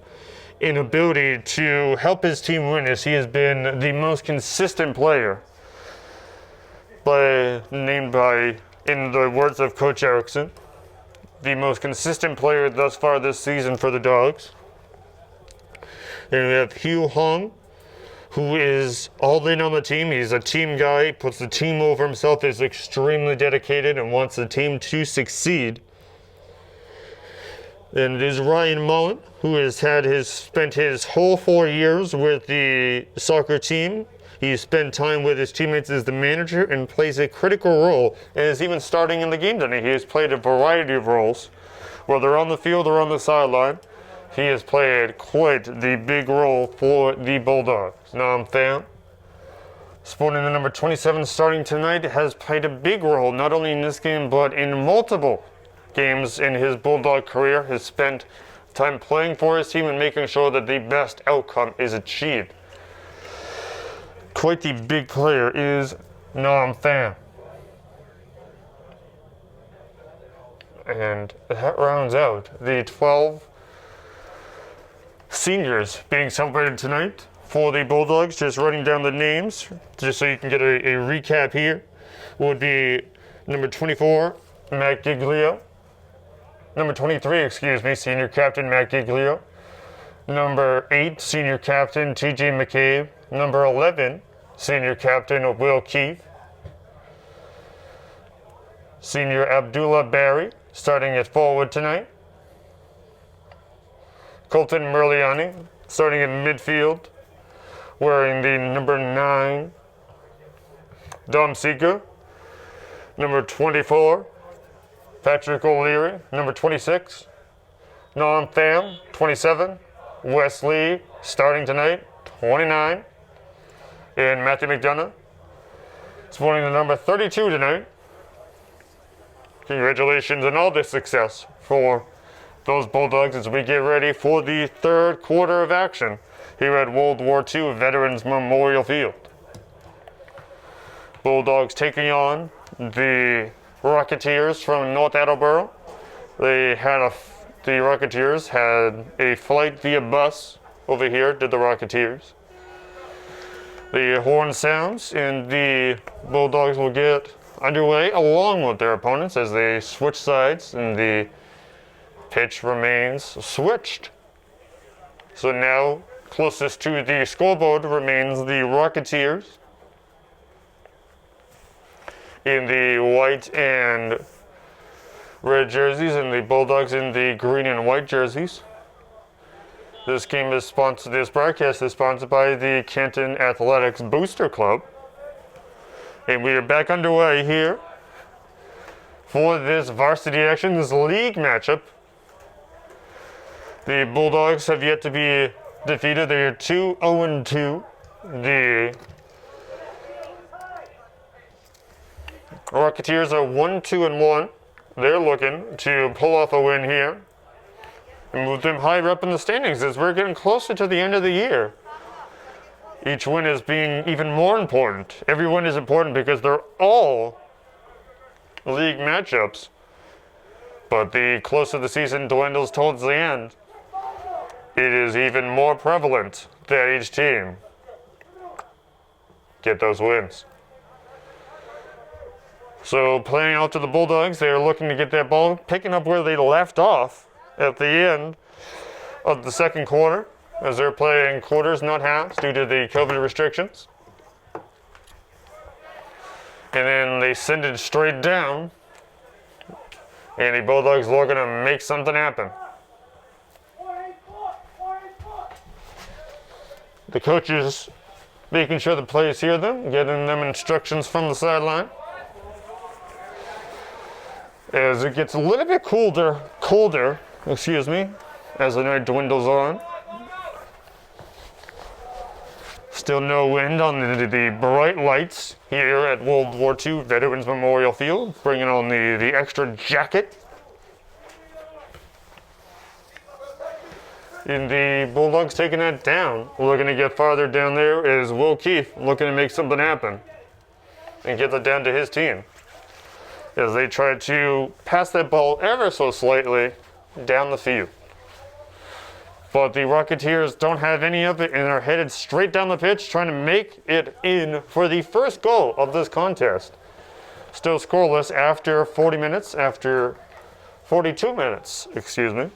and ability to help his team win, as he has been the most consistent player, named by, in the words of Coach Erickson, the most consistent player thus far this season for the Dogs. Then we have Hugh Hong, who is all in on the team. He's a team guy, puts the team over himself, is extremely dedicated, and wants the team to succeed. And it is Ryan Mullen, who has spent his whole 4 years with the soccer team. He's spent time with his teammates as the manager and plays a critical role, and is even starting in the game tonight. He has played a variety of roles, whether on the field or on the sideline. He has played quite the big role for the Bulldogs. Nam Pham, sporting the number 27, starting tonight, has played a big role not only in this game but in multiple games in his Bulldog career. Has spent time playing for his team and making sure that the best outcome is achieved. Quite the big player is Nam Pham. And that rounds out the 12 seniors being celebrated tonight for the Bulldogs. Just writing down the names, just so you can get a recap here, would be number 24, Matt Giglio. Number 23, senior captain Matt Giglio. Number 8, senior captain TJ McCabe. Number 11, senior captain Will Keefe. Senior Abdullah Barry, starting at forward tonight. Colton Merliani, starting in midfield, wearing the number 9. Dom Seeker, number 24. Patrick O'Leary, number 26. Nam Pham, 27. Wes Lee, starting tonight, 29. And Matthew McDonough, sporting the number 32 tonight. Congratulations on all this success for those Bulldogs as we get ready for the third quarter of action here at World War II Veterans Memorial Field. Bulldogs taking on the Rocketeers from North Attleborough. The Rocketeers had a flight via bus over here to the Rocketeers. The horn sounds and the Bulldogs will get underway along with their opponents as they switch sides, and the pitch remains switched. So now closest to the scoreboard remains the Rocketeers in the white and red jerseys, and the Bulldogs in the green and white jerseys. This broadcast is sponsored by the Canton Athletics Booster Club. And we are back underway here for this varsity action, this league matchup. The Bulldogs have yet to be defeated. They are 2-0-2. The Rocketeers are 1-2-1. They're looking to pull off a win here and move them higher up in the standings as we're getting closer to the end of the year. Each win is being even more important. Every win is important because they're all league matchups. But the closer the season dwindles towards the end, it is even more prevalent that each team get those wins. So playing out to the Bulldogs, they are looking to get that ball, picking up where they left off at the end of the second quarter, as they're playing quarters, not halves, due to the COVID restrictions. And then they send it straight down, and the Bulldogs looking to make something happen. The coaches making sure the players hear them, getting them instructions from the sideline. As it gets a little bit colder, excuse me, as the night dwindles on. Still no wind on the bright lights here at World War II Veterans Memorial Field, bringing on the extra jacket. And the Bulldogs taking that down. Looking to get farther down there is Will Keefe looking to make something happen and get it down to his team. As they try to pass that ball ever so slightly down the field. But the Rocketeers don't have any of it and are headed straight down the pitch trying to make it in for the first goal of this contest. Still scoreless after 42 minutes, excuse me.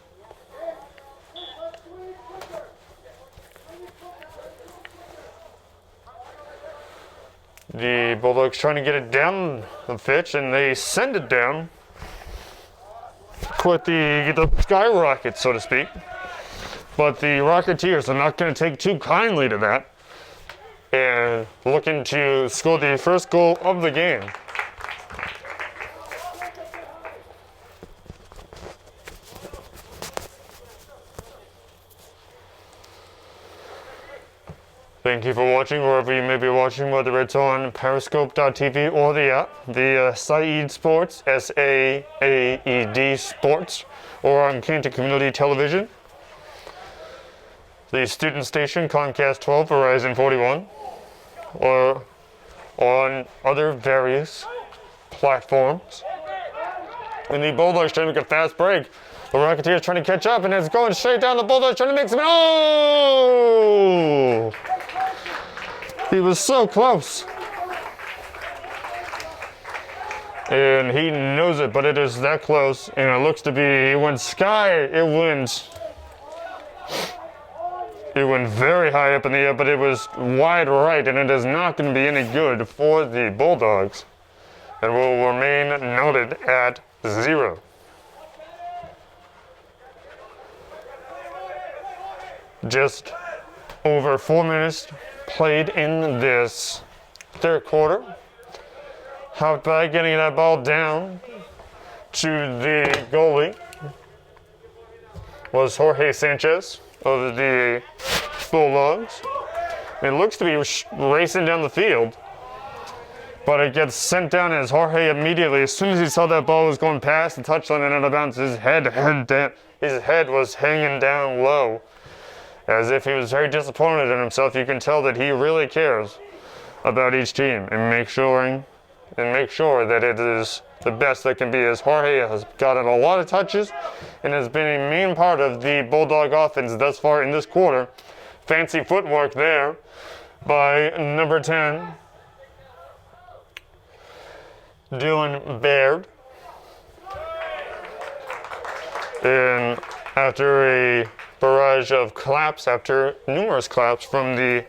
The Bulldogs trying to get it down the pitch, and they send it down with the skyrocket, so to speak. But the Rocketeers are not going to take too kindly to that, and looking to score the first goal of the game. Thank you for watching wherever you may be watching, whether it's on periscope.tv or the app, the Saeed Sports, S-A-A-E-D Sports, or on Canton Community Television, the student station Comcast 12, Verizon 41, or on other various platforms. And the Bulldogs trying to make a fast break. The Rocketeers trying to catch up, and it's going straight down. The Bulldogs trying to make some. Oh! He was so close. And he knows it, but it is that close. And it looks to be, it went very high up in the air, but it was wide right, and it is not going to be any good for the Bulldogs. And will remain noted at 0. Just over 4 minutes played in this third quarter. Helped by getting that ball down to the goalie was Jorge Sanchez of the Bulldogs. It looks to be racing down the field, but it gets sent down as Jorge immediately, as soon as he saw that ball was going past the touchline and out of bounds, his head was hanging down low, as if he was very disappointed in himself. You can tell that he really cares about each team and make sure that it is the best that can be, as Jorge has gotten a lot of touches and has been a main part of the Bulldog offense thus far in this quarter. Fancy footwork there by number 10, Dylan Baird. And after a barrage of claps, after numerous claps from the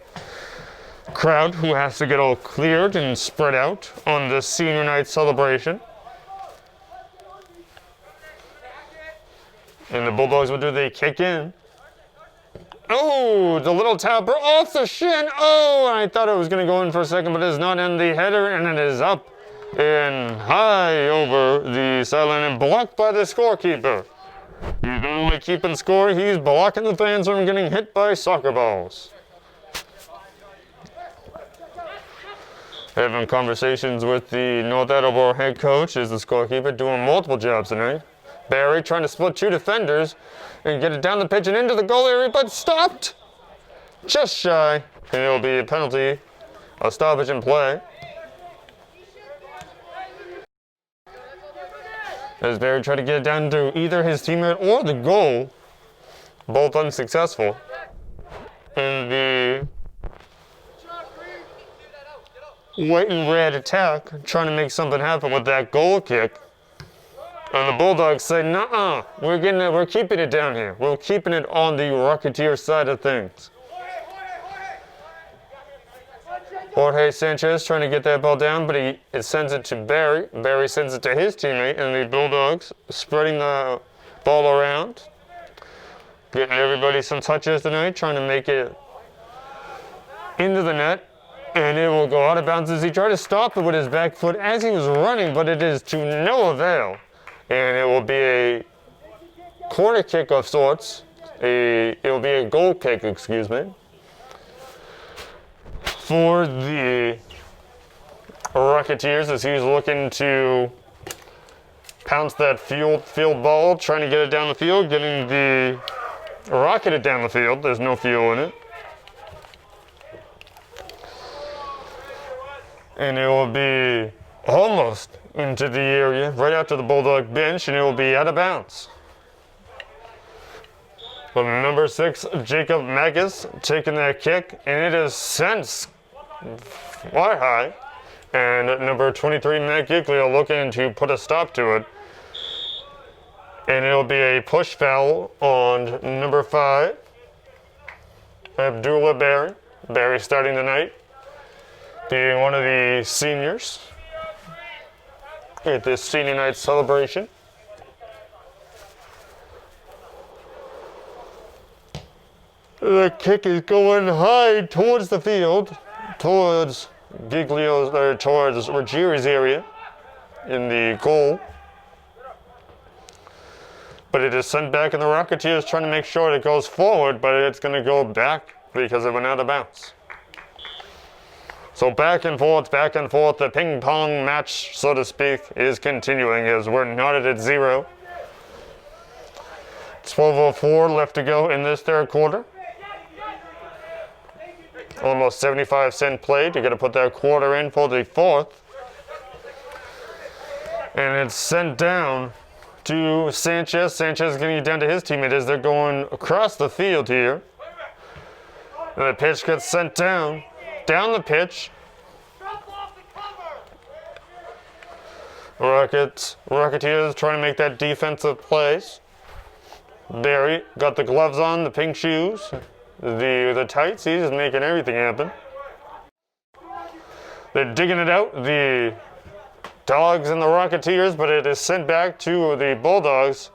crowd, who has to get all cleared and spread out on the senior night celebration. And the Bulldogs will do the kick in. Oh, the little tapper off the shin. Oh, I thought it was going to go in for a second, but it is not in the header, and it is up and high over the sideline and blocked by the scorekeeper. He's not only keeping score, he's blocking the fans from getting hit by soccer balls. Having conversations with the North Attleborough head coach is the scorekeeper, doing multiple jobs tonight. Barry trying to split two defenders and get it down the pitch and into the goal area, but stopped just shy. And it'll be a penalty, a stoppage in play. As Barry tried to get it down to either his teammate or the goal, both unsuccessful. And the white and red attack, trying to make something happen with that goal kick. And the Bulldogs say, "Nuh-uh, we're keeping it down here. We're keeping it on the Rocketeer side of things." Jorge Sanchez trying to get that ball down, but it sends it to Barry. Barry sends it to his teammate, and the Bulldogs spreading the ball around. Getting everybody some touches tonight, trying to make it into the net. And it will go out of bounds as he tried to stop it with his back foot as he was running, but it is to no avail. and it will be a corner kick of sorts. It will be a goal kick, excuse me, for the Rocketeers as he's looking to pounce that field ball, trying to get it down the field, getting the rocketed down the field. There's no fuel in it. And it will be almost into the area, right after the Bulldog bench, and it will be out of bounds. But number 6, Jacob Magus, taking that kick, and it is sent fly high. And number 23, Matt Giglio, looking to put a stop to it. And it'll be a push foul on number 5, Abdullah Barry. Barry starting tonight, being one of the seniors at this senior night celebration. The kick is going high towards the field, towards Giglio's, towards Ruggieri's area in the goal. But it is sent back, and the Rocketeers trying to make sure it goes forward, but it's going to go back because it went out of bounds. So back and forth, the ping pong match, so to speak, is continuing as we're knotted at 0. 12:04 left to go in this third quarter. Almost 75-cent played. You got to put that quarter in for the fourth. And it's sent down to Sanchez. Sanchez getting it down to his teammate as they're going across the field here. And the pitch gets sent down the pitch. Rocketeers trying to make that defensive plays. Barry got the gloves on, the pink shoes, the tights. He's just making everything happen. They're digging it out, the Dogs and the Rocketeers, but it is sent back to the Bulldogs.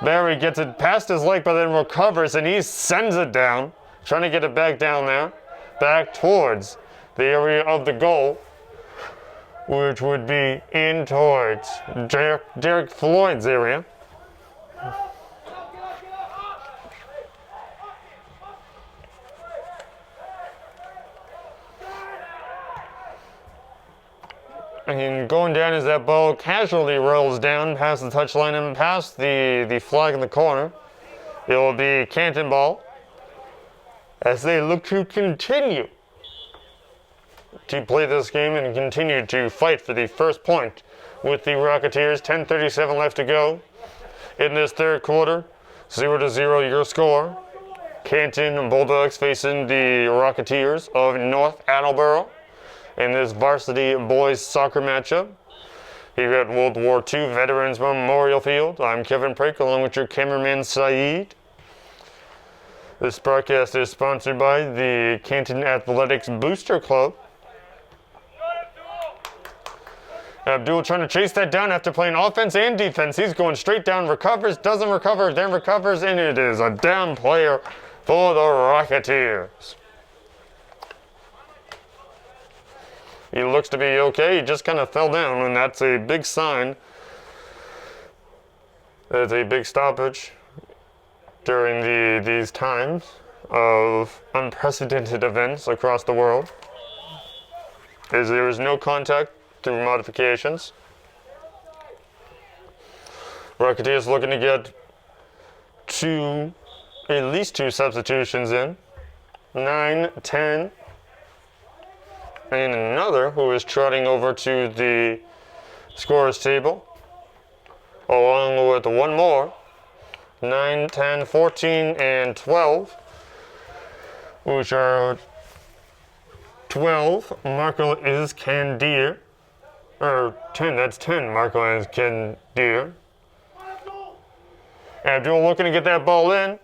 Barry gets it past his leg, but then recovers, and he sends it down, trying to get it back down there, back towards the area of the goal, which would be in towards Derek Floyd's area. And going down as that ball casually rolls down past the touchline and past the flag in the corner. It will be Canton ball as they look to continue to play this game and continue to fight for the first point with the Rocketeers. 10:37 left to go in this third quarter. 0-0 your score. Canton Bulldogs facing the Rocketeers of North Attleborough in this varsity boys soccer matchup here at World War II Veterans Memorial Field. I'm Kevin Prake along with your cameraman Saeed. This broadcast is sponsored by the Canton Athletics Booster Club. Abdul trying to chase that down after playing offense and defense. He's going straight down, recovers, doesn't recover, then recovers, and it is a down player for the Rocketeers. He looks to be okay. He just kind of fell down, and that's a big sign. There's a big stoppage during these times of unprecedented events across the world, as there is no contact through modifications. Rocketeers looking to get at least two substitutions in. 9, 10, and another who is trotting over to the scorer's table, along with one more. 9, 10, 14, and 12, which are 12, Marco is Candier, or 10, that's 10, Marco is Candier. Abdul looking to get that ball in.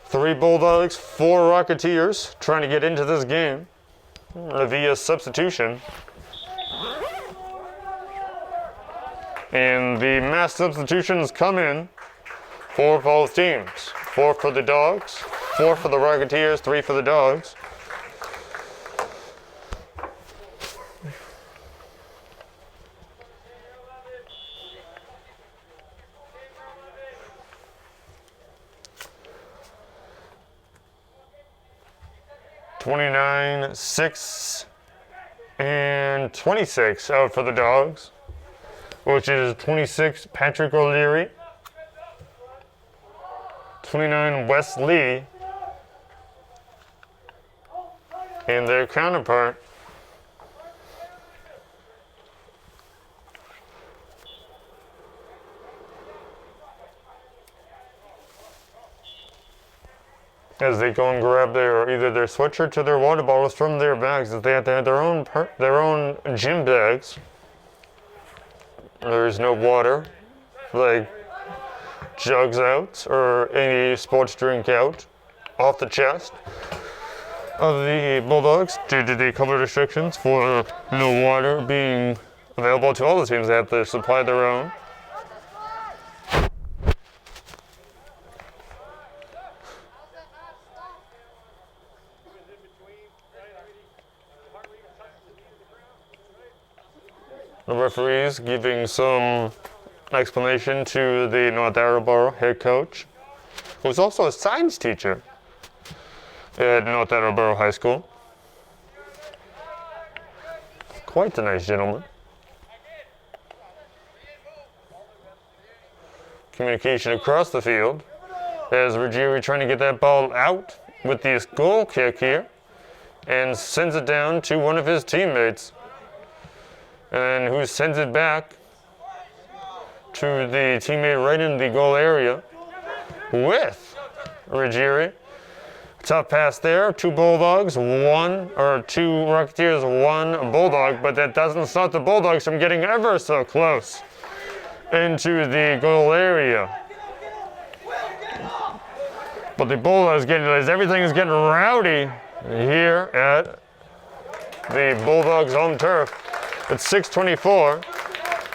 3 Bulldogs, 4 Rocketeers trying to get into this game via substitution. And the mass substitutions come in for both teams. 4 for the Dogs, 4 for the Rocketeers, 3 for the Dogs. 29-6 and 26 out for the Dogs, which is 26 Patrick O'Leary, 29 Wes Lee, and their counterpart as they go and grab either their sweatshirt or their water bottles from their bags, as they have to have their own gym bags. There is no water, like jugs out or any sports drink out off the chest of the Bulldogs due to the color restrictions for no water being available to all the teams. They have to supply their own. The referees giving some explanation to the North Attleborough head coach, who's also a science teacher at North Attleborough High School. Quite a nice gentleman. Communication across the field as Ruggieri trying to get that ball out with this goal kick here and sends it down to one of his teammates, and who sends it back to the teammate right in the goal area with Ruggieri. Tough pass there, two Rocketeers, one Bulldog, but that doesn't stop the Bulldogs from getting ever so close into the goal area. But the Bulldogs as everything is getting rowdy here at the Bulldogs home turf. It's 6:24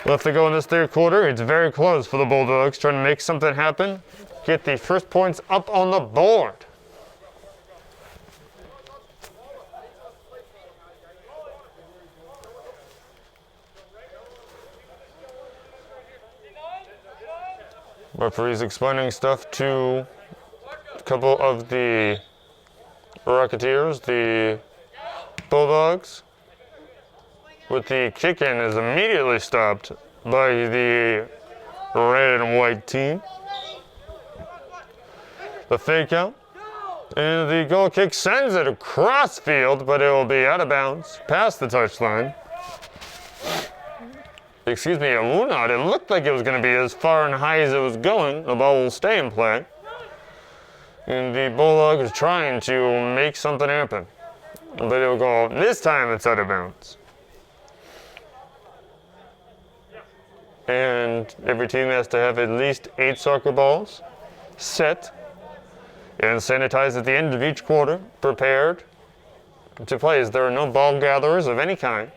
left to go in this third quarter. It's very close for the Bulldogs, trying to make something happen, get the first points up on the board. Referees explaining stuff to a couple of the Rocketeers, the Bulldogs, with the kick-in is immediately stopped by the red and white team. The fake out, and the goal kick sends it across field, but it will be out of bounds, past the touchline. Excuse me, it will not. It looked like it was going to be as far and high as it was going. The ball will stay in play. And the Bulldog is trying to make something happen. But it will go, this time it's out of bounds. And every team has to have at least 8 soccer balls set and sanitized at the end of each quarter, prepared to play, as there are no ball gatherers of any kind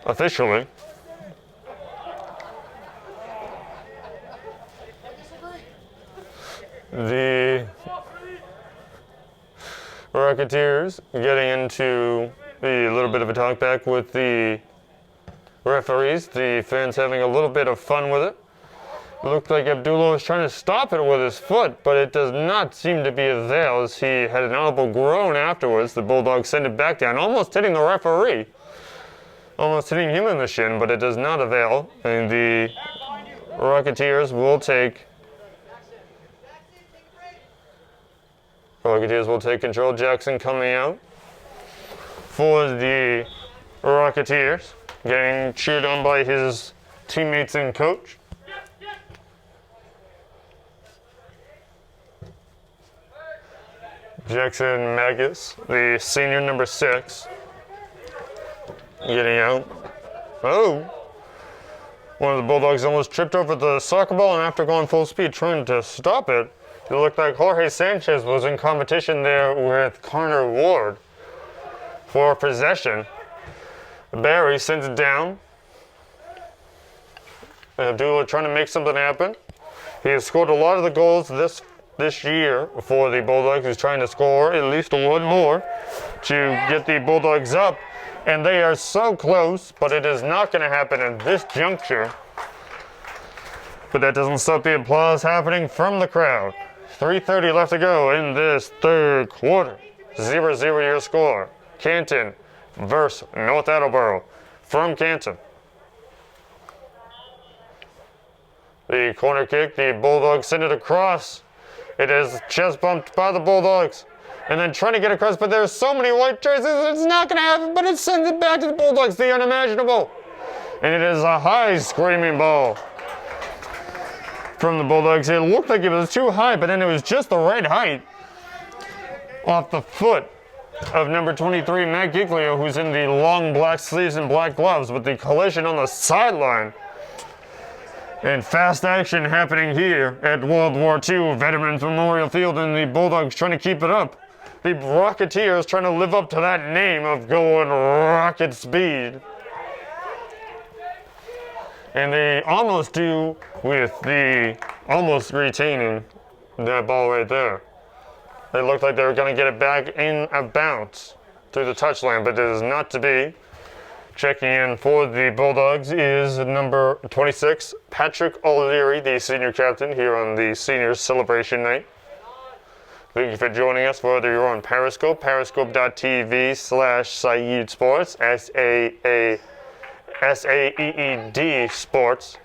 officially. The Rocketeers getting into a little bit of a talkback with the referees, the fans having a little bit of fun with it. It looked like Abdullah was trying to stop it with his foot, but it does not seem to be avail, as he had an audible groan afterwards. The Bulldogs send it back down, almost hitting the referee. Almost hitting him in the shin, but it does not avail. And the Rocketeers will take control. Jackson coming out for the Rocketeers, getting cheered on by his teammates and coach. Jackson Magus, the senior number 6, getting out. Oh! One of the Bulldogs almost tripped over the soccer ball, and after going full speed trying to stop it, it looked like Jorge Sanchez was in competition there with Connor Ward for possession. Barry sends it down. Abdullah trying to make something happen. He has scored a lot of the goals this year for the Bulldogs. He's trying to score at least one more to get the Bulldogs up. And they are so close, but it is not going to happen at this juncture. But that doesn't stop the applause happening from the crowd 3:30 left to go in this third quarter. 0-0 your score. Canton versus North Attleborough from Canton. The corner kick, the Bulldogs send it across. It is chest bumped by the Bulldogs. And then trying to get across, but there's so many white jerseys, it's not going to happen, but it sends it back to the Bulldogs, the unimaginable. And it is a high screaming ball from the Bulldogs. It looked like it was too high, but then it was just the right height off the foot of number 23, Matt Giglio, who's in the long black sleeves and black gloves, with the collision on the sideline. And fast action happening here at World War II Veterans Memorial Field, and the Bulldogs trying to keep it up. The Rocketeers trying to live up to that name of going rocket speed. And they almost do with the almost retaining that ball right there. They looked like they were going to get it back in a bounce through the touchline, but it is not to be. Checking in for the Bulldogs is number 26, Patrick O'Leary, the senior captain here on the senior celebration night. Thank you for joining us, whether you're on Periscope, periscope.tv/Saeed Sports, SAEED Sports,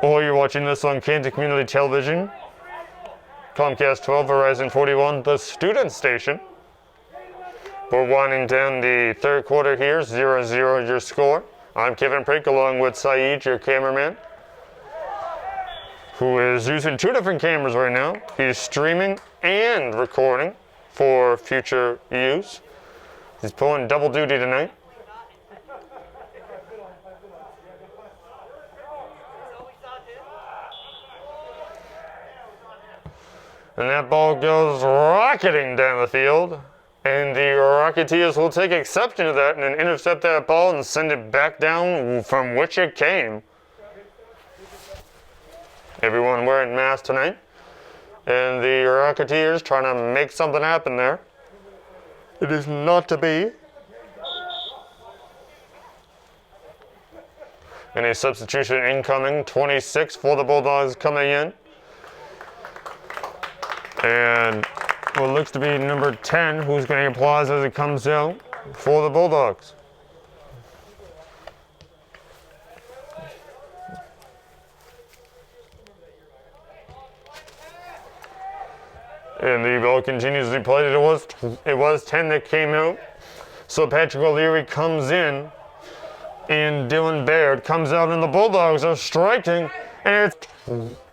or you're watching this on Canton Community Television, Comcast 12, Verizon 41, the student station. We're winding down the third quarter here, 0-0 your score. I'm Kevin Prink along with Saeed, your cameraman, who is using two different cameras right now. He's streaming and recording for future use. He's pulling double duty tonight. And that ball goes rocketing down the field. And the Rocketeers will take exception to that and then intercept that ball and send it back down from which it came. Everyone wearing masks tonight. And the Rocketeers trying to make something happen there. It is not to be. And a substitution incoming, 26 for the Bulldogs coming in. And what looks to be number 10, who's getting applause as it comes out for the Bulldogs. And the ball continues to be played. It was 10 that came out. So Patrick O'Leary comes in, and Dylan Baird comes out, and the Bulldogs are striking. And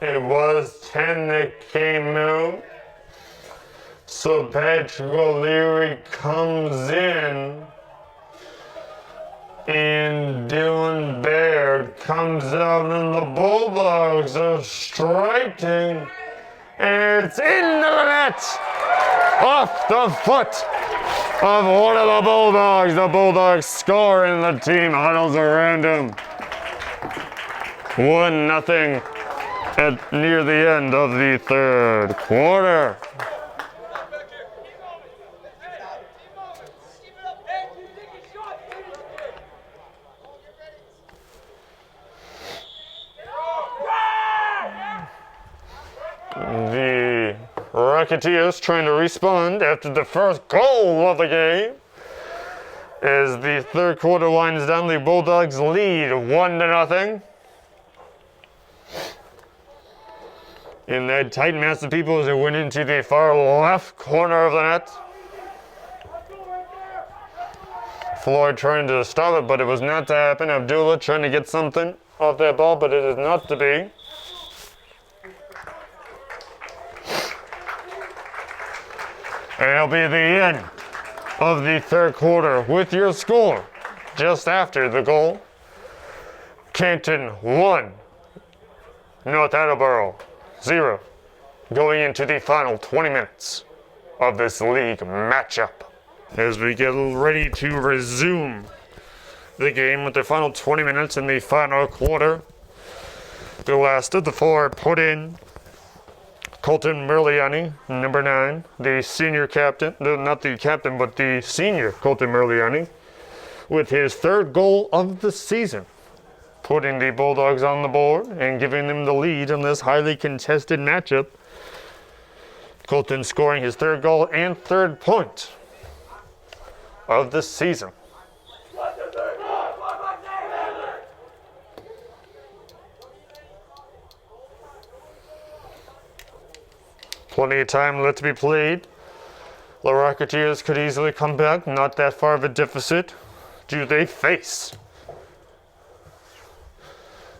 it was 10 that came out. So Patrick O'Leary comes in, and Dylan Baird comes out, and the Bulldogs are striking, and it's into the net, off the foot of one of the Bulldogs. The Bulldogs score, and the team huddles around him. 1-0 at near the end of the third quarter. The Rocketeers trying to respond after the first goal of the game. As the third quarter winds down, the Bulldogs lead 1-0. In that tight mass of people as it went into the far left corner of the net. Floyd trying to stop it, but it was not to happen. Abdullah trying to get something off that ball, but it is not to be. And it'll be the end of the third quarter with your score just after the goal. Canton 1, North Attleborough 0, going into the final 20 minutes of this league matchup. As we get ready to resume the game with the final 20 minutes in the final quarter. The last of the four put in. Colton Merliani, number 9, the senior captain, not the captain, but the senior Colton Merliani, with his third goal of the season putting the Bulldogs on the board and giving them the lead in this highly contested matchup. Colton scoring his third goal and third point of the season. Plenty of time left to be played. The Rocketeers could easily come back, not that far of a deficit. Do they face?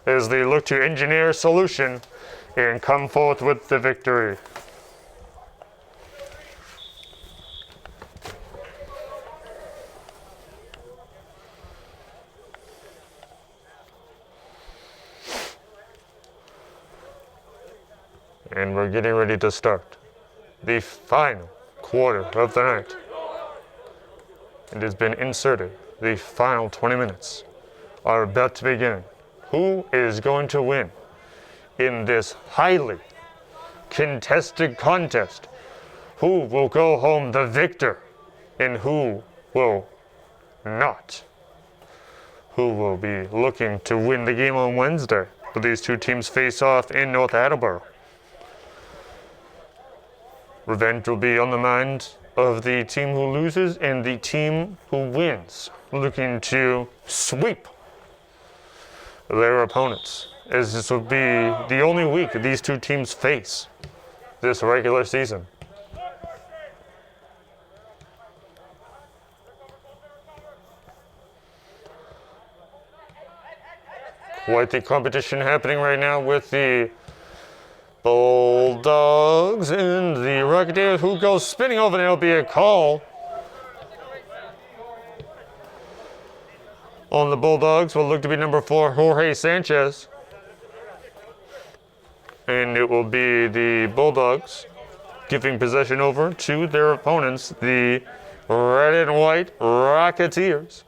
As they look to engineer a solution and come forth with the victory. And we're getting ready to start the final quarter of the night. It has been inserted. The final 20 minutes are about to begin. Who is going to win in this highly contested contest? Who will go home the victor and who will not? Who will be looking to win the game on Wednesday? But these two teams face off in North Attleborough. Revenge will be on the mind of the team who loses and the team who wins, looking to sweep their opponents, as this will be the only week these two teams face this regular season. Quite the competition happening right now with the Bulldogs and the Rocketeers, who goes spinning over, and it'll be a call on the Bulldogs. Will look to be number 4, Jorge Sanchez. And it will be the Bulldogs giving possession over to their opponents, the red and white Rocketeers.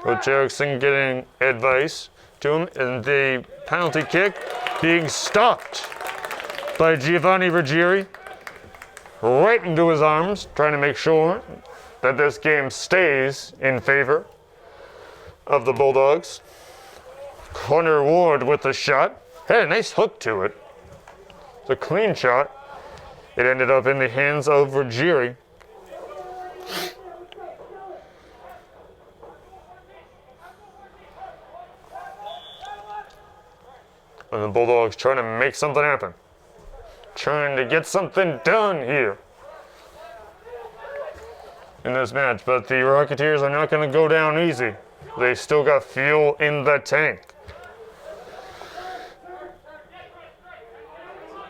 Coach Erickson getting advice to him, and the penalty kick being stopped by Giovanni Ruggieri right into his arms, trying to make sure that this game stays in favor of the Bulldogs. Connor Ward with the shot. Had a nice hook to it. It's a clean shot. It ended up in the hands of Ruggieri. And the Bulldogs trying to make something happen. Trying to get something done here in this match. But the Rocketeers are not going to go down easy. They still got fuel in the tank.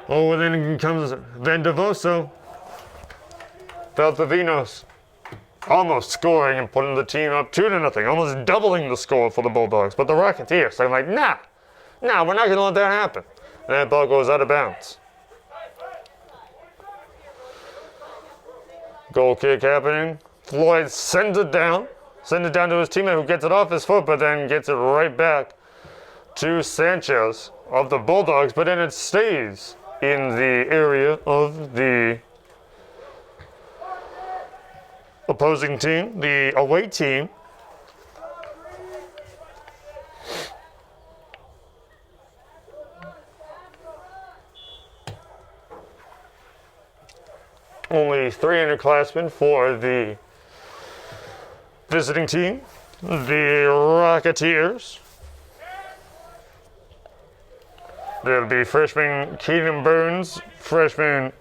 Oh, and then comes Vendavoso. Valdivinos almost scoring and putting the team up 2-0. Almost doubling the score for the Bulldogs. But the Rocketeers, they're like, nah, we're not going to let that happen. And that ball goes out of bounds. Goal kick happening. Floyd sends it down to his teammate, who gets it off his foot, but then gets it right back to Sanchez of the Bulldogs, but then it stays in the area of the opposing team, the away team. Only 3 underclassmen for the visiting team, the Rocketeers. There'll be freshman Keenan Burns, freshman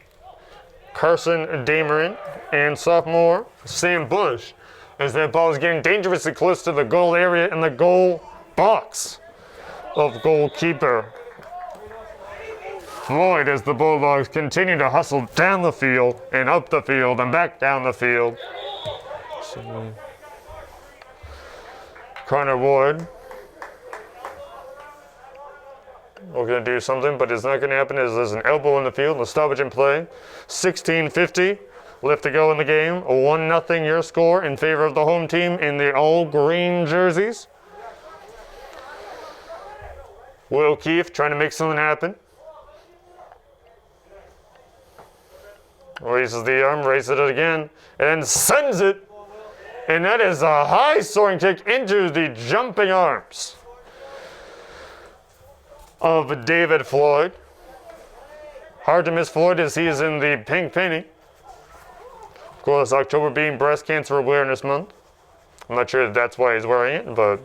Carson Dameron, and sophomore Sam Bush, as that ball is getting dangerously close to the goal area and the goal box of goalkeeper Floyd, as the Bulldogs continue to hustle down the field and up the field and back down the field. So, Connor Ward we're going to do something, but it's not going to happen as there's an elbow in the field, a stoppage in play. 16:50 left to go in the game. 1-0 your score in favor of the home team in the all green jerseys. Will Keefe trying to make something happen. Raises the arm, raises it again, and sends it. And that is a high soaring kick into the jumping arms of David Floyd. Hard to miss Floyd as he is in the pink penny. Of course, October being Breast Cancer Awareness Month. I'm not sure if that's why he's wearing it, but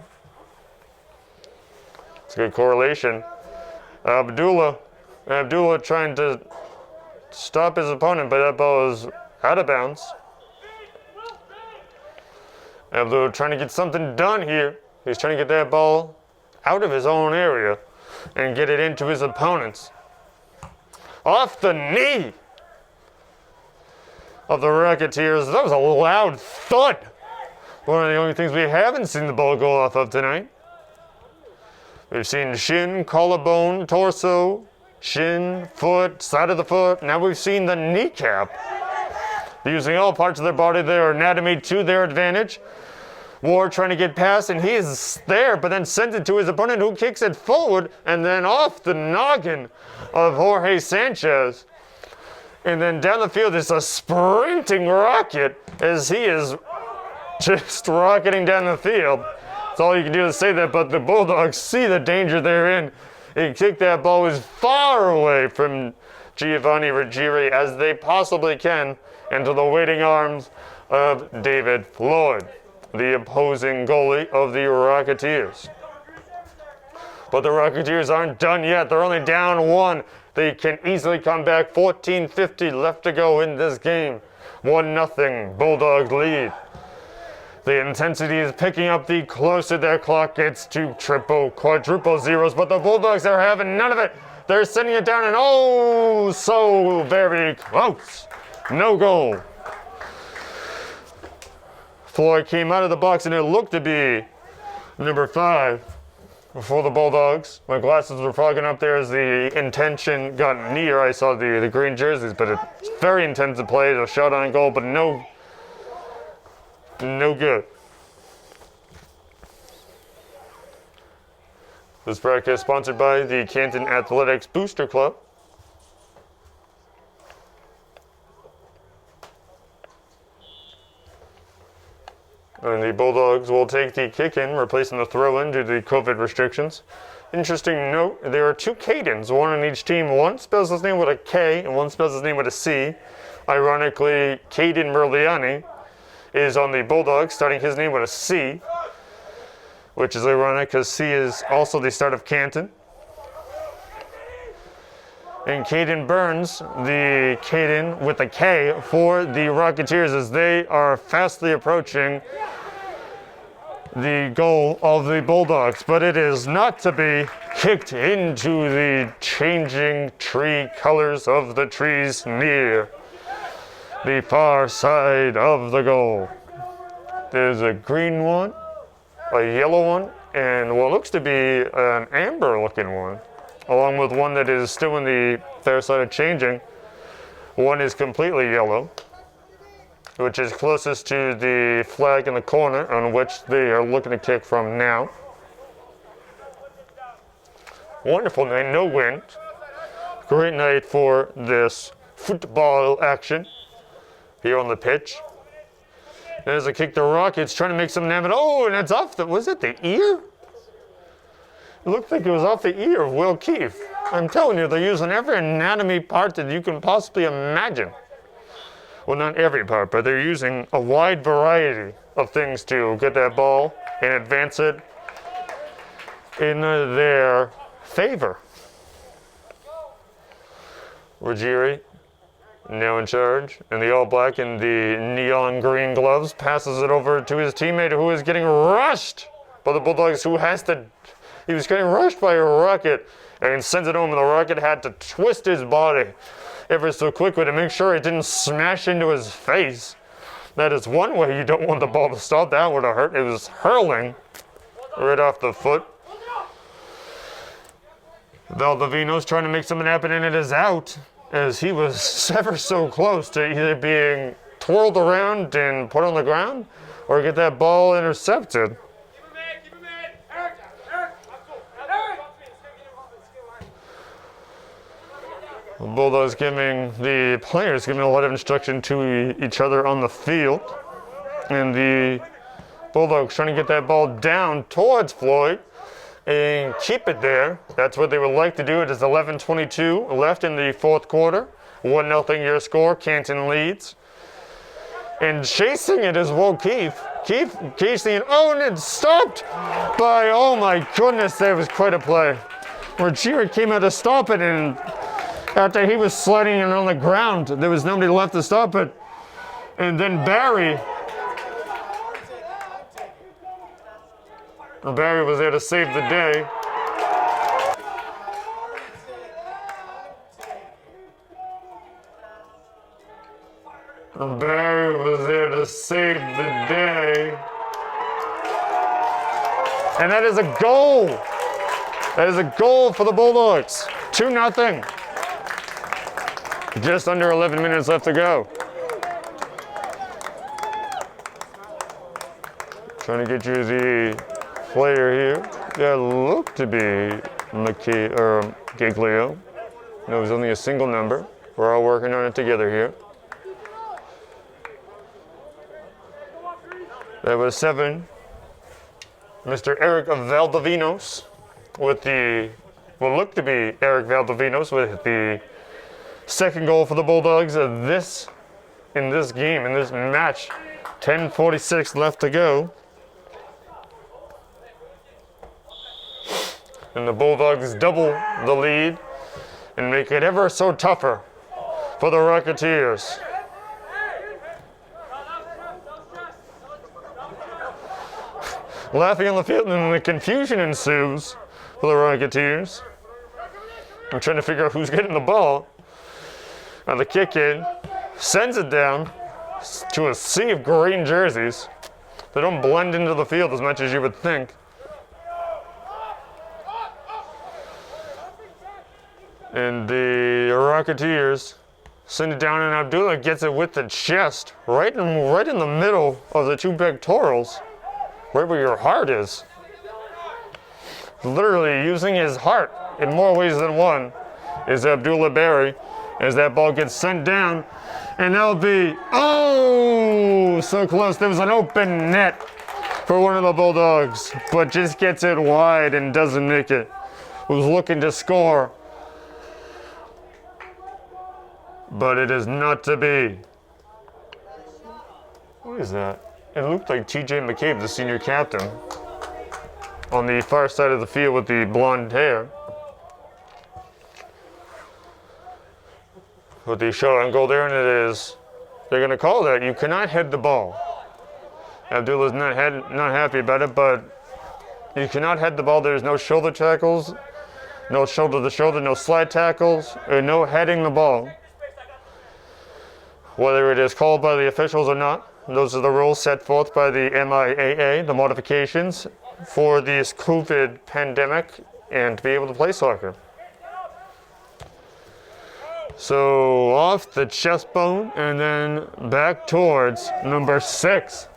it's a good correlation. Abdullah trying to stop his opponent, but that ball is out of bounds. Abdullah trying to get something done here. He's trying to get that ball out of his own area and get it into his opponent's. Off the knee of the Rocketeers. That was a loud thud. One of the only things we haven't seen the ball go off of tonight. We've seen shin, collarbone, torso, shin, foot, side of the foot. Now we've seen the kneecap. Using all parts of their body, their anatomy to their advantage. Ward trying to get past, and he is there, but then sends it to his opponent, who kicks it forward, and then off the noggin of Jorge Sanchez. And then down the field is a sprinting Rocket as he is just rocketing down the field. That's all you can do to say that, but the Bulldogs see the danger they're in. He kicked that ball as far away from Giovanni Ruggieri as they possibly can into the waiting arms of David Floyd, the opposing goalie of the Rocketeers. But the Rocketeers aren't done yet. They're only down one. They can easily come back. 14:50 left to go in this game. 1-0 Bulldogs lead. The intensity is picking up the closer that clock gets to triple, quadruple zeros, but the Bulldogs are having none of it. They're sending it down and oh, so very close. No goal. Floyd came out of the box and it looked to be number 5 for the Bulldogs. My glasses were fogging up there as the intention got near. I saw the green jerseys, but it's very intensive play. A shot on goal, but no good. This broadcast sponsored by the Canton Athletics Booster Club. And the Bulldogs will take the kick in, replacing the throw-in due to the COVID restrictions. Interesting note, there are 2 Cadens, one on each team. One spells his name with a K, and one spells his name with a C. Ironically, Caden Merliani is on the Bulldogs, starting his name with a C, which is ironic because C is also the start of Canton. And Caden Burns, the Caden with a K for the Rocketeers as they are fastly approaching the goal of the Bulldogs. But it is not to be kicked into the changing tree colors of the trees near the far side of the goal. There's a green one, a yellow one, and what looks to be an amber looking one, along with one that is still in the fair side of changing. One is completely yellow, which is closest to the flag in the corner on which they are looking to kick from now. Wonderful night, no wind. Great night for this football action here on the pitch. There's a kick to Rockets trying to make some damage. Oh, and it's off the, was it the ear? It looked like it was off the ear of Will Keefe. I'm telling you, they're using every anatomy part that you can possibly imagine. Well, not every part, but they're using a wide variety of things to get that ball and advance it in their favor. Ruggieri, now in charge, and the all-black and the neon green gloves, passes it over to his teammate who is getting rushed by the Bulldogs, he was getting rushed by a Rocket and sends it home, and the Rocket had to twist his body ever so quickly to make sure it didn't smash into his face. That is one way you don't want the ball to stop. That would have hurt. It was hurling right off the foot. Valdivino's trying to make something happen, and it is out, as he was ever so close to either being twirled around and put on the ground or get that ball intercepted. The Bulldogs the players giving a lot of instruction to each other on the field. And the Bulldogs trying to get that ball down towards Floyd and keep it there. That's what they would like to do. It is 11:22 left in the fourth quarter. 1-0 your score. Canton leads. And chasing it is Keith. Keith chasing, and it's stopped by, oh my goodness, that was quite a play. Where Jared came out to stop it, and after he was sliding it on the ground, there was nobody left to stop it. And then Barry was there to save the day. Barry was there to save the day. And that is a goal. That is a goal for the Bulldogs. 2-0. Just under 11 minutes left to go. Trying to get you the player here. That looked to be Giglio. No, it was only a single number. We're all working on it together here. That was 7. Mr. Eric Valdivinos with what looked to be Eric Valdivinos with the second goal for the Bulldogs in this game, in this match. 10:46 left to go. And the Bulldogs double the lead and make it ever so tougher for the Rocketeers. Laughing on the field, and the confusion ensues for the Rocketeers. I'm trying to figure out who's getting the ball. And the kick in sends it down to a sea of green jerseys. They don't blend into the field as much as you would think. And the Rocketeers send it down, and Abdullah gets it with the chest, right in the middle of the two pectorals. Right where your heart is. Literally using his heart in more ways than one is Abdullah Barry as that ball gets sent down. And that'll be, so close. There was an open net for one of the Bulldogs, but just gets it wide and doesn't make it. Was looking to score, but it is not to be. What is that? It looked like TJ McCabe, the senior captain, on the far side of the field with the blonde hair. With the shot on goal there, and they're going to call that. You cannot head the ball. Abdullah's not happy about it, but you cannot head the ball. There's no shoulder tackles, no shoulder to shoulder, no slide tackles, or no heading the ball. Whether it is called by the officials or not, those are the rules set forth by the MIAA, the modifications for this COVID pandemic and to be able to play soccer. So off the chest bone and then back towards number 6.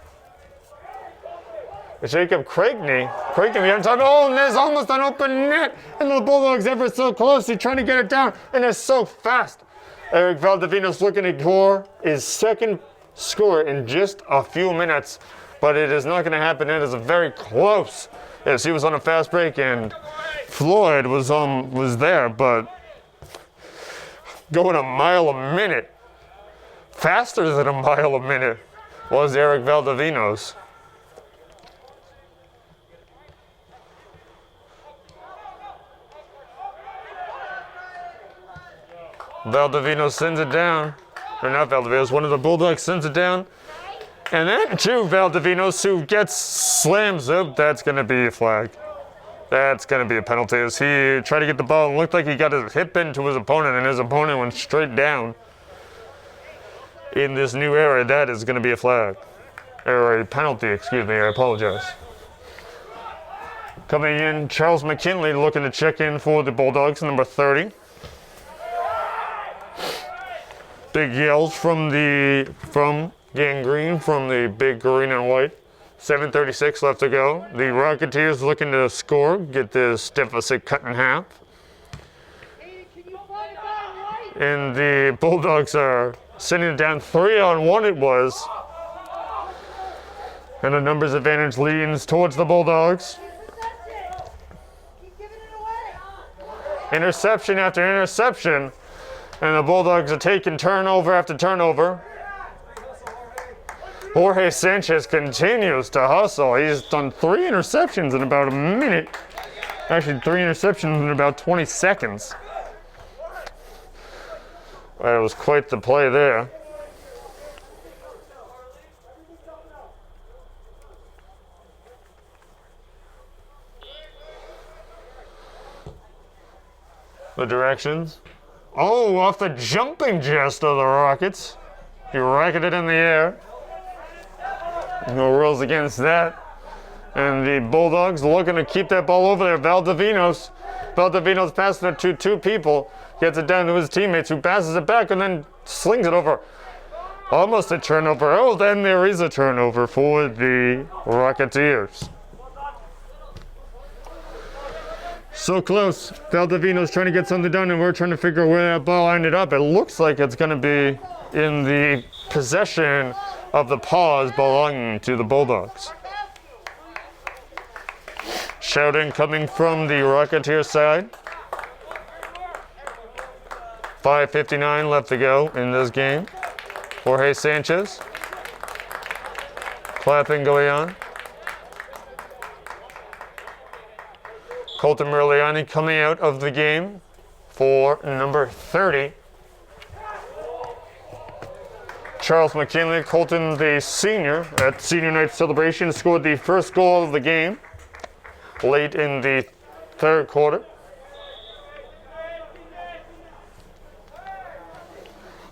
Jacob Cragney behind time. And there's almost an open net. And the Bulldogs ever so close. He's trying to get it down, and it's so fast. Eric Valdivinos looking to score his second score in just a few minutes, but it is not going to happen. It is very close. Yes, he was on a fast break, and Floyd was there, but going a mile a minute, faster than a mile a minute, was Eric Valdivinos. Valdivinos sends it down. Or not Valdivinos, one of the Bulldogs sends it down. And then to Valdivinos, who slams up. That's going to be a flag. That's going to be a penalty. As he tried to get the ball, it looked like he got his hip into his opponent, and his opponent went straight down. In this new era, that is going to be a flag. Or a penalty, excuse me, I apologize. Coming in, Charles McKinley looking to check in for the Bulldogs, number 30. Big yells from Gang Green, from the big green and white. 7:36 left to go. The Rocketeers looking to score, get this deficit cut in half. And the Bulldogs are sending it down 3-on-1 it was. And the numbers advantage leans towards the Bulldogs. Keep giving it away. Interception after interception. And the Bulldogs are taking turnover after turnover. Jorge Sanchez continues to hustle. He's done 3 interceptions in about a minute. Actually, 3 interceptions in about 20 seconds. That was quite the play there. The directions. Oh, off the jumping jest of the Rockets. He racketed in the air. No rules against that. And the Bulldogs looking to keep that ball over there. Valdivinos passing it to 2 people. Gets it down to his teammates, who passes it back and then slings it over. Almost a turnover. Oh, then there is a turnover for the Rocketeers. So close. Valdivinos trying to get something done, and we're trying to figure out where that ball ended up. It looks like it's going to be in the possession of the paws belonging to the Bulldogs. Shouting coming from the Rocketeer side. 5:59 left to go in this game. Jorge Sanchez. Clapping going on. Colton Merliani coming out of the game for number 30. Charles McKinley, Colton the senior at senior night celebration, scored the first goal of the game late in the 3rd quarter.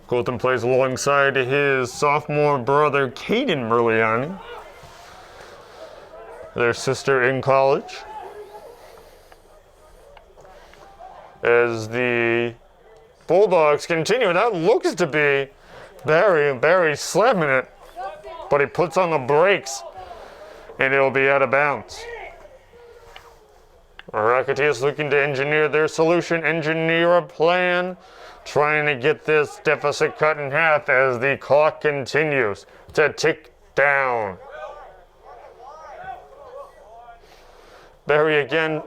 Colton plays alongside his sophomore brother, Caden Merliani, their sister in college. As the Bulldogs continue, that looks to be Barry slamming it, but he puts on the brakes and it'll be out of bounds. Rocketeers looking to engineer their solution, engineer a plan, trying to get this deficit cut in half as the clock continues to tick down. Barry again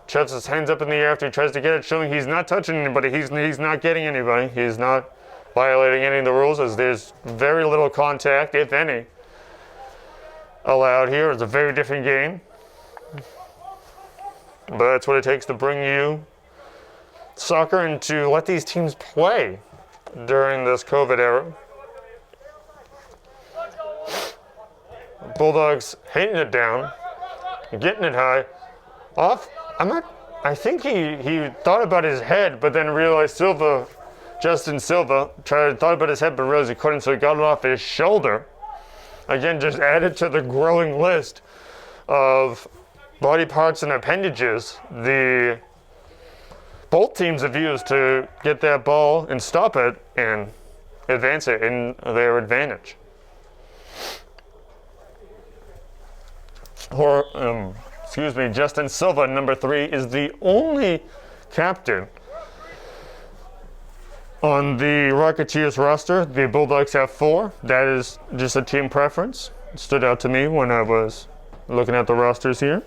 chucks his hands up in the air after he tries to get it, showing he's not touching anybody. He's not getting anybody. He's not violating any of the rules, as there's very little contact, if any, allowed here. It's a very different game. But that's what it takes to bring you soccer and to let these teams play during this COVID era. Bulldogs hitting it down, getting it high. Off. I think he thought about his head, but then realized Justin Silva thought about his head, but realized he couldn't, so he got it off his shoulder. Again, just added to the growing list of body parts and appendages both teams have used to get that ball and stop it and advance it in their advantage. Justin Silva, number 3, is the only captain on the Rocketeers roster. The Bulldogs have 4. That is just a team preference. It stood out to me when I was looking at the rosters here.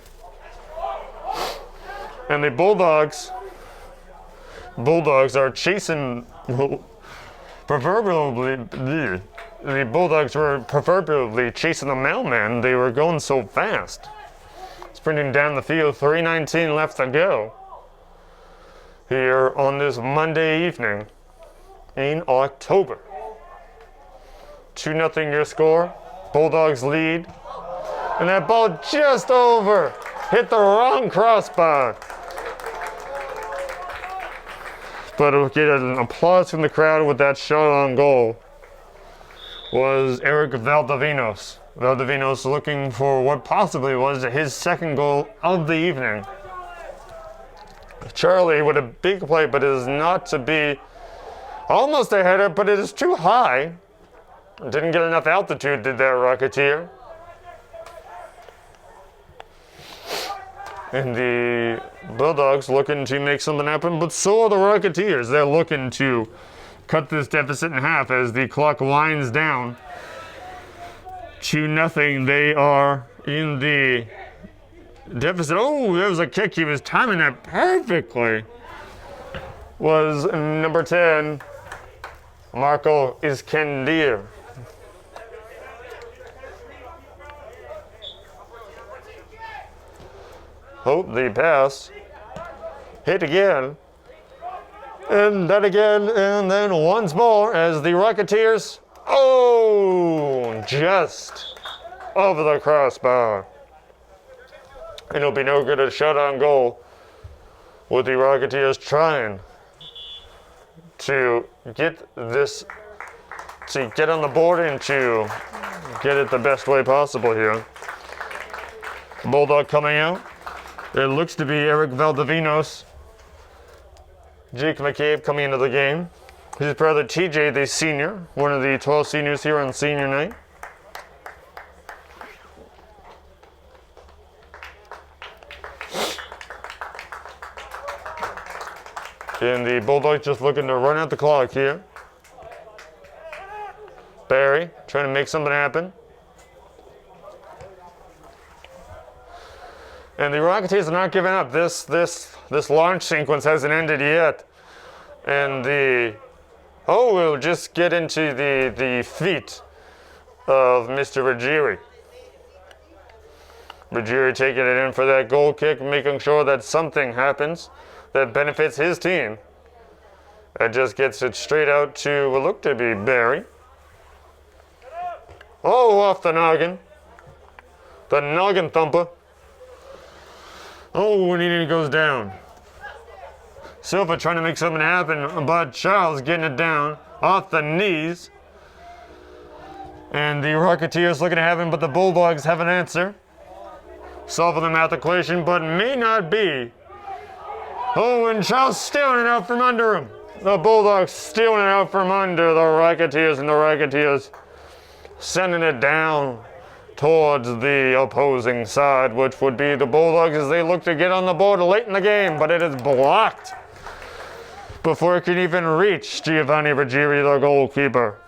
And the Bulldogs are chasing, the Bulldogs were proverbially chasing the mailman. They were going so fast. Sprinting down the field, 3:19 left to go here on this Monday evening in October. 2-0 your score. Bulldogs lead. And that ball just over. Hit the wrong crossbar. But we'll get an applause from the crowd with that shot on goal was Eric Valdivinos. Valdivinos looking for what possibly was his 2nd goal of the evening. Charlie with a big play, but it is not to be almost a header, but it is too high. Didn't get enough altitude, did that Rocketeer. And the Bulldogs looking to make something happen, but so are the Rocketeers. They're looking to cut this deficit in half as the clock winds down. 2-0. They are in the deficit. Oh, there was a kick. He was timing that perfectly. Was number 10, Marco Iskendir. Hope the pass. Hit again. And that again. And then once more as the Rocketeers. Oh, just over the crossbar. And it'll be no good a shot on goal with the Rocketeers trying to get this, to get on the board and to get it the best way possible here. Bulldog coming out. It looks to be Eric Valdivinos. Jake McCabe coming into the game. His brother TJ, the senior, one of the 12 seniors here on senior night. And the Bulldogs just looking to run out the clock here. Barry trying to make something happen. And the Rocketeers are not giving up. This launch sequence hasn't ended yet. And we'll just get into the feet of Mr. Ruggieri. Ruggieri taking it in for that goal kick, making sure that something happens that benefits his team. And just gets it straight out to what looked to be Barry. Oh, off the noggin. The noggin thumper. Oh, and he goes down. Silva trying to make something happen, but Charles getting it down off the knees. And the Rocketeers looking to have him, but the Bulldogs have an answer. Solving the math equation, but may not be. Oh, and Charles stealing it out from under him. The Bulldogs stealing it out from under the Rocketeers, and the Rocketeers sending it down towards the opposing side, which would be the Bulldogs as they look to get on the board late in the game, but it is blocked before it can even reach Giovanni Ruggieri, the goalkeeper.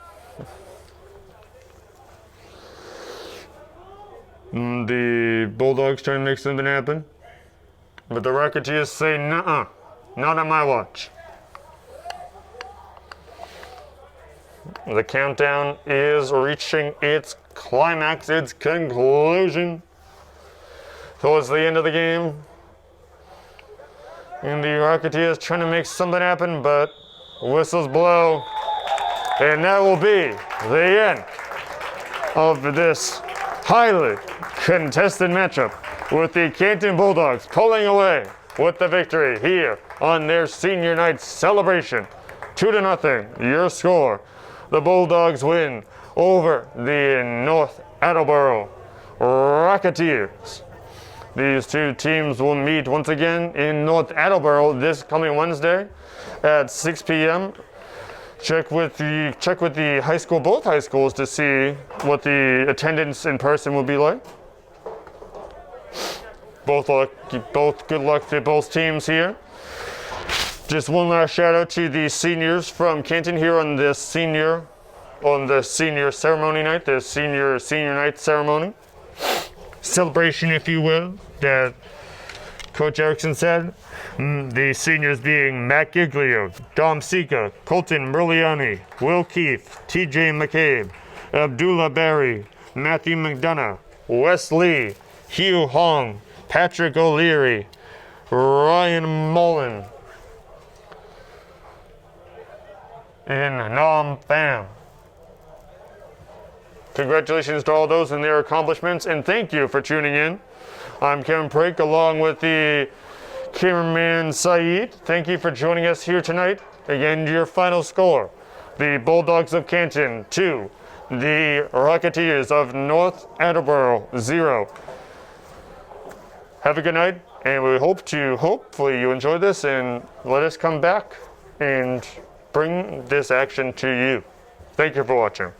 The Bulldogs trying to make something happen, but the Rocketeers say, nuh-uh, not on my watch. The countdown is reaching its climax, its conclusion towards the end of the game. And the Rocketeers trying to make something happen, but whistles blow. And that will be the end of this highly contested matchup with the Canton Bulldogs pulling away with the victory here on their senior night celebration. 2-0, your score. The Bulldogs win over the North Attleborough Rocketeers. These two teams will meet once again in North Attleborough this coming Wednesday at 6 p.m. Check with the high school, both high schools, to see what the attendance in person will be like. Both good luck to both teams here. Just one last shout out to the seniors from Canton here on the senior ceremony night, the senior night ceremony. Celebration, if you will, that Coach Erickson said. The seniors being Matt Giglio, Dom Sika, Colton Merliani, Will Keith, TJ McCabe, Abdullah Barry, Matthew McDonough, Wes Lee, Hugh Hong, Patrick O'Leary, Ryan Mullen, and Nam Pham. Congratulations to all those and their accomplishments, and thank you for tuning in. I'm Kevin Prake along with the cameraman Saeed. Thank you for joining us here tonight. Again, your final score: the Bulldogs of Canton 2, the Rocketeers of North Attleborough 0. Have a good night, and we hopefully you enjoy this and let us come back and bring this action to you. Thank you for watching.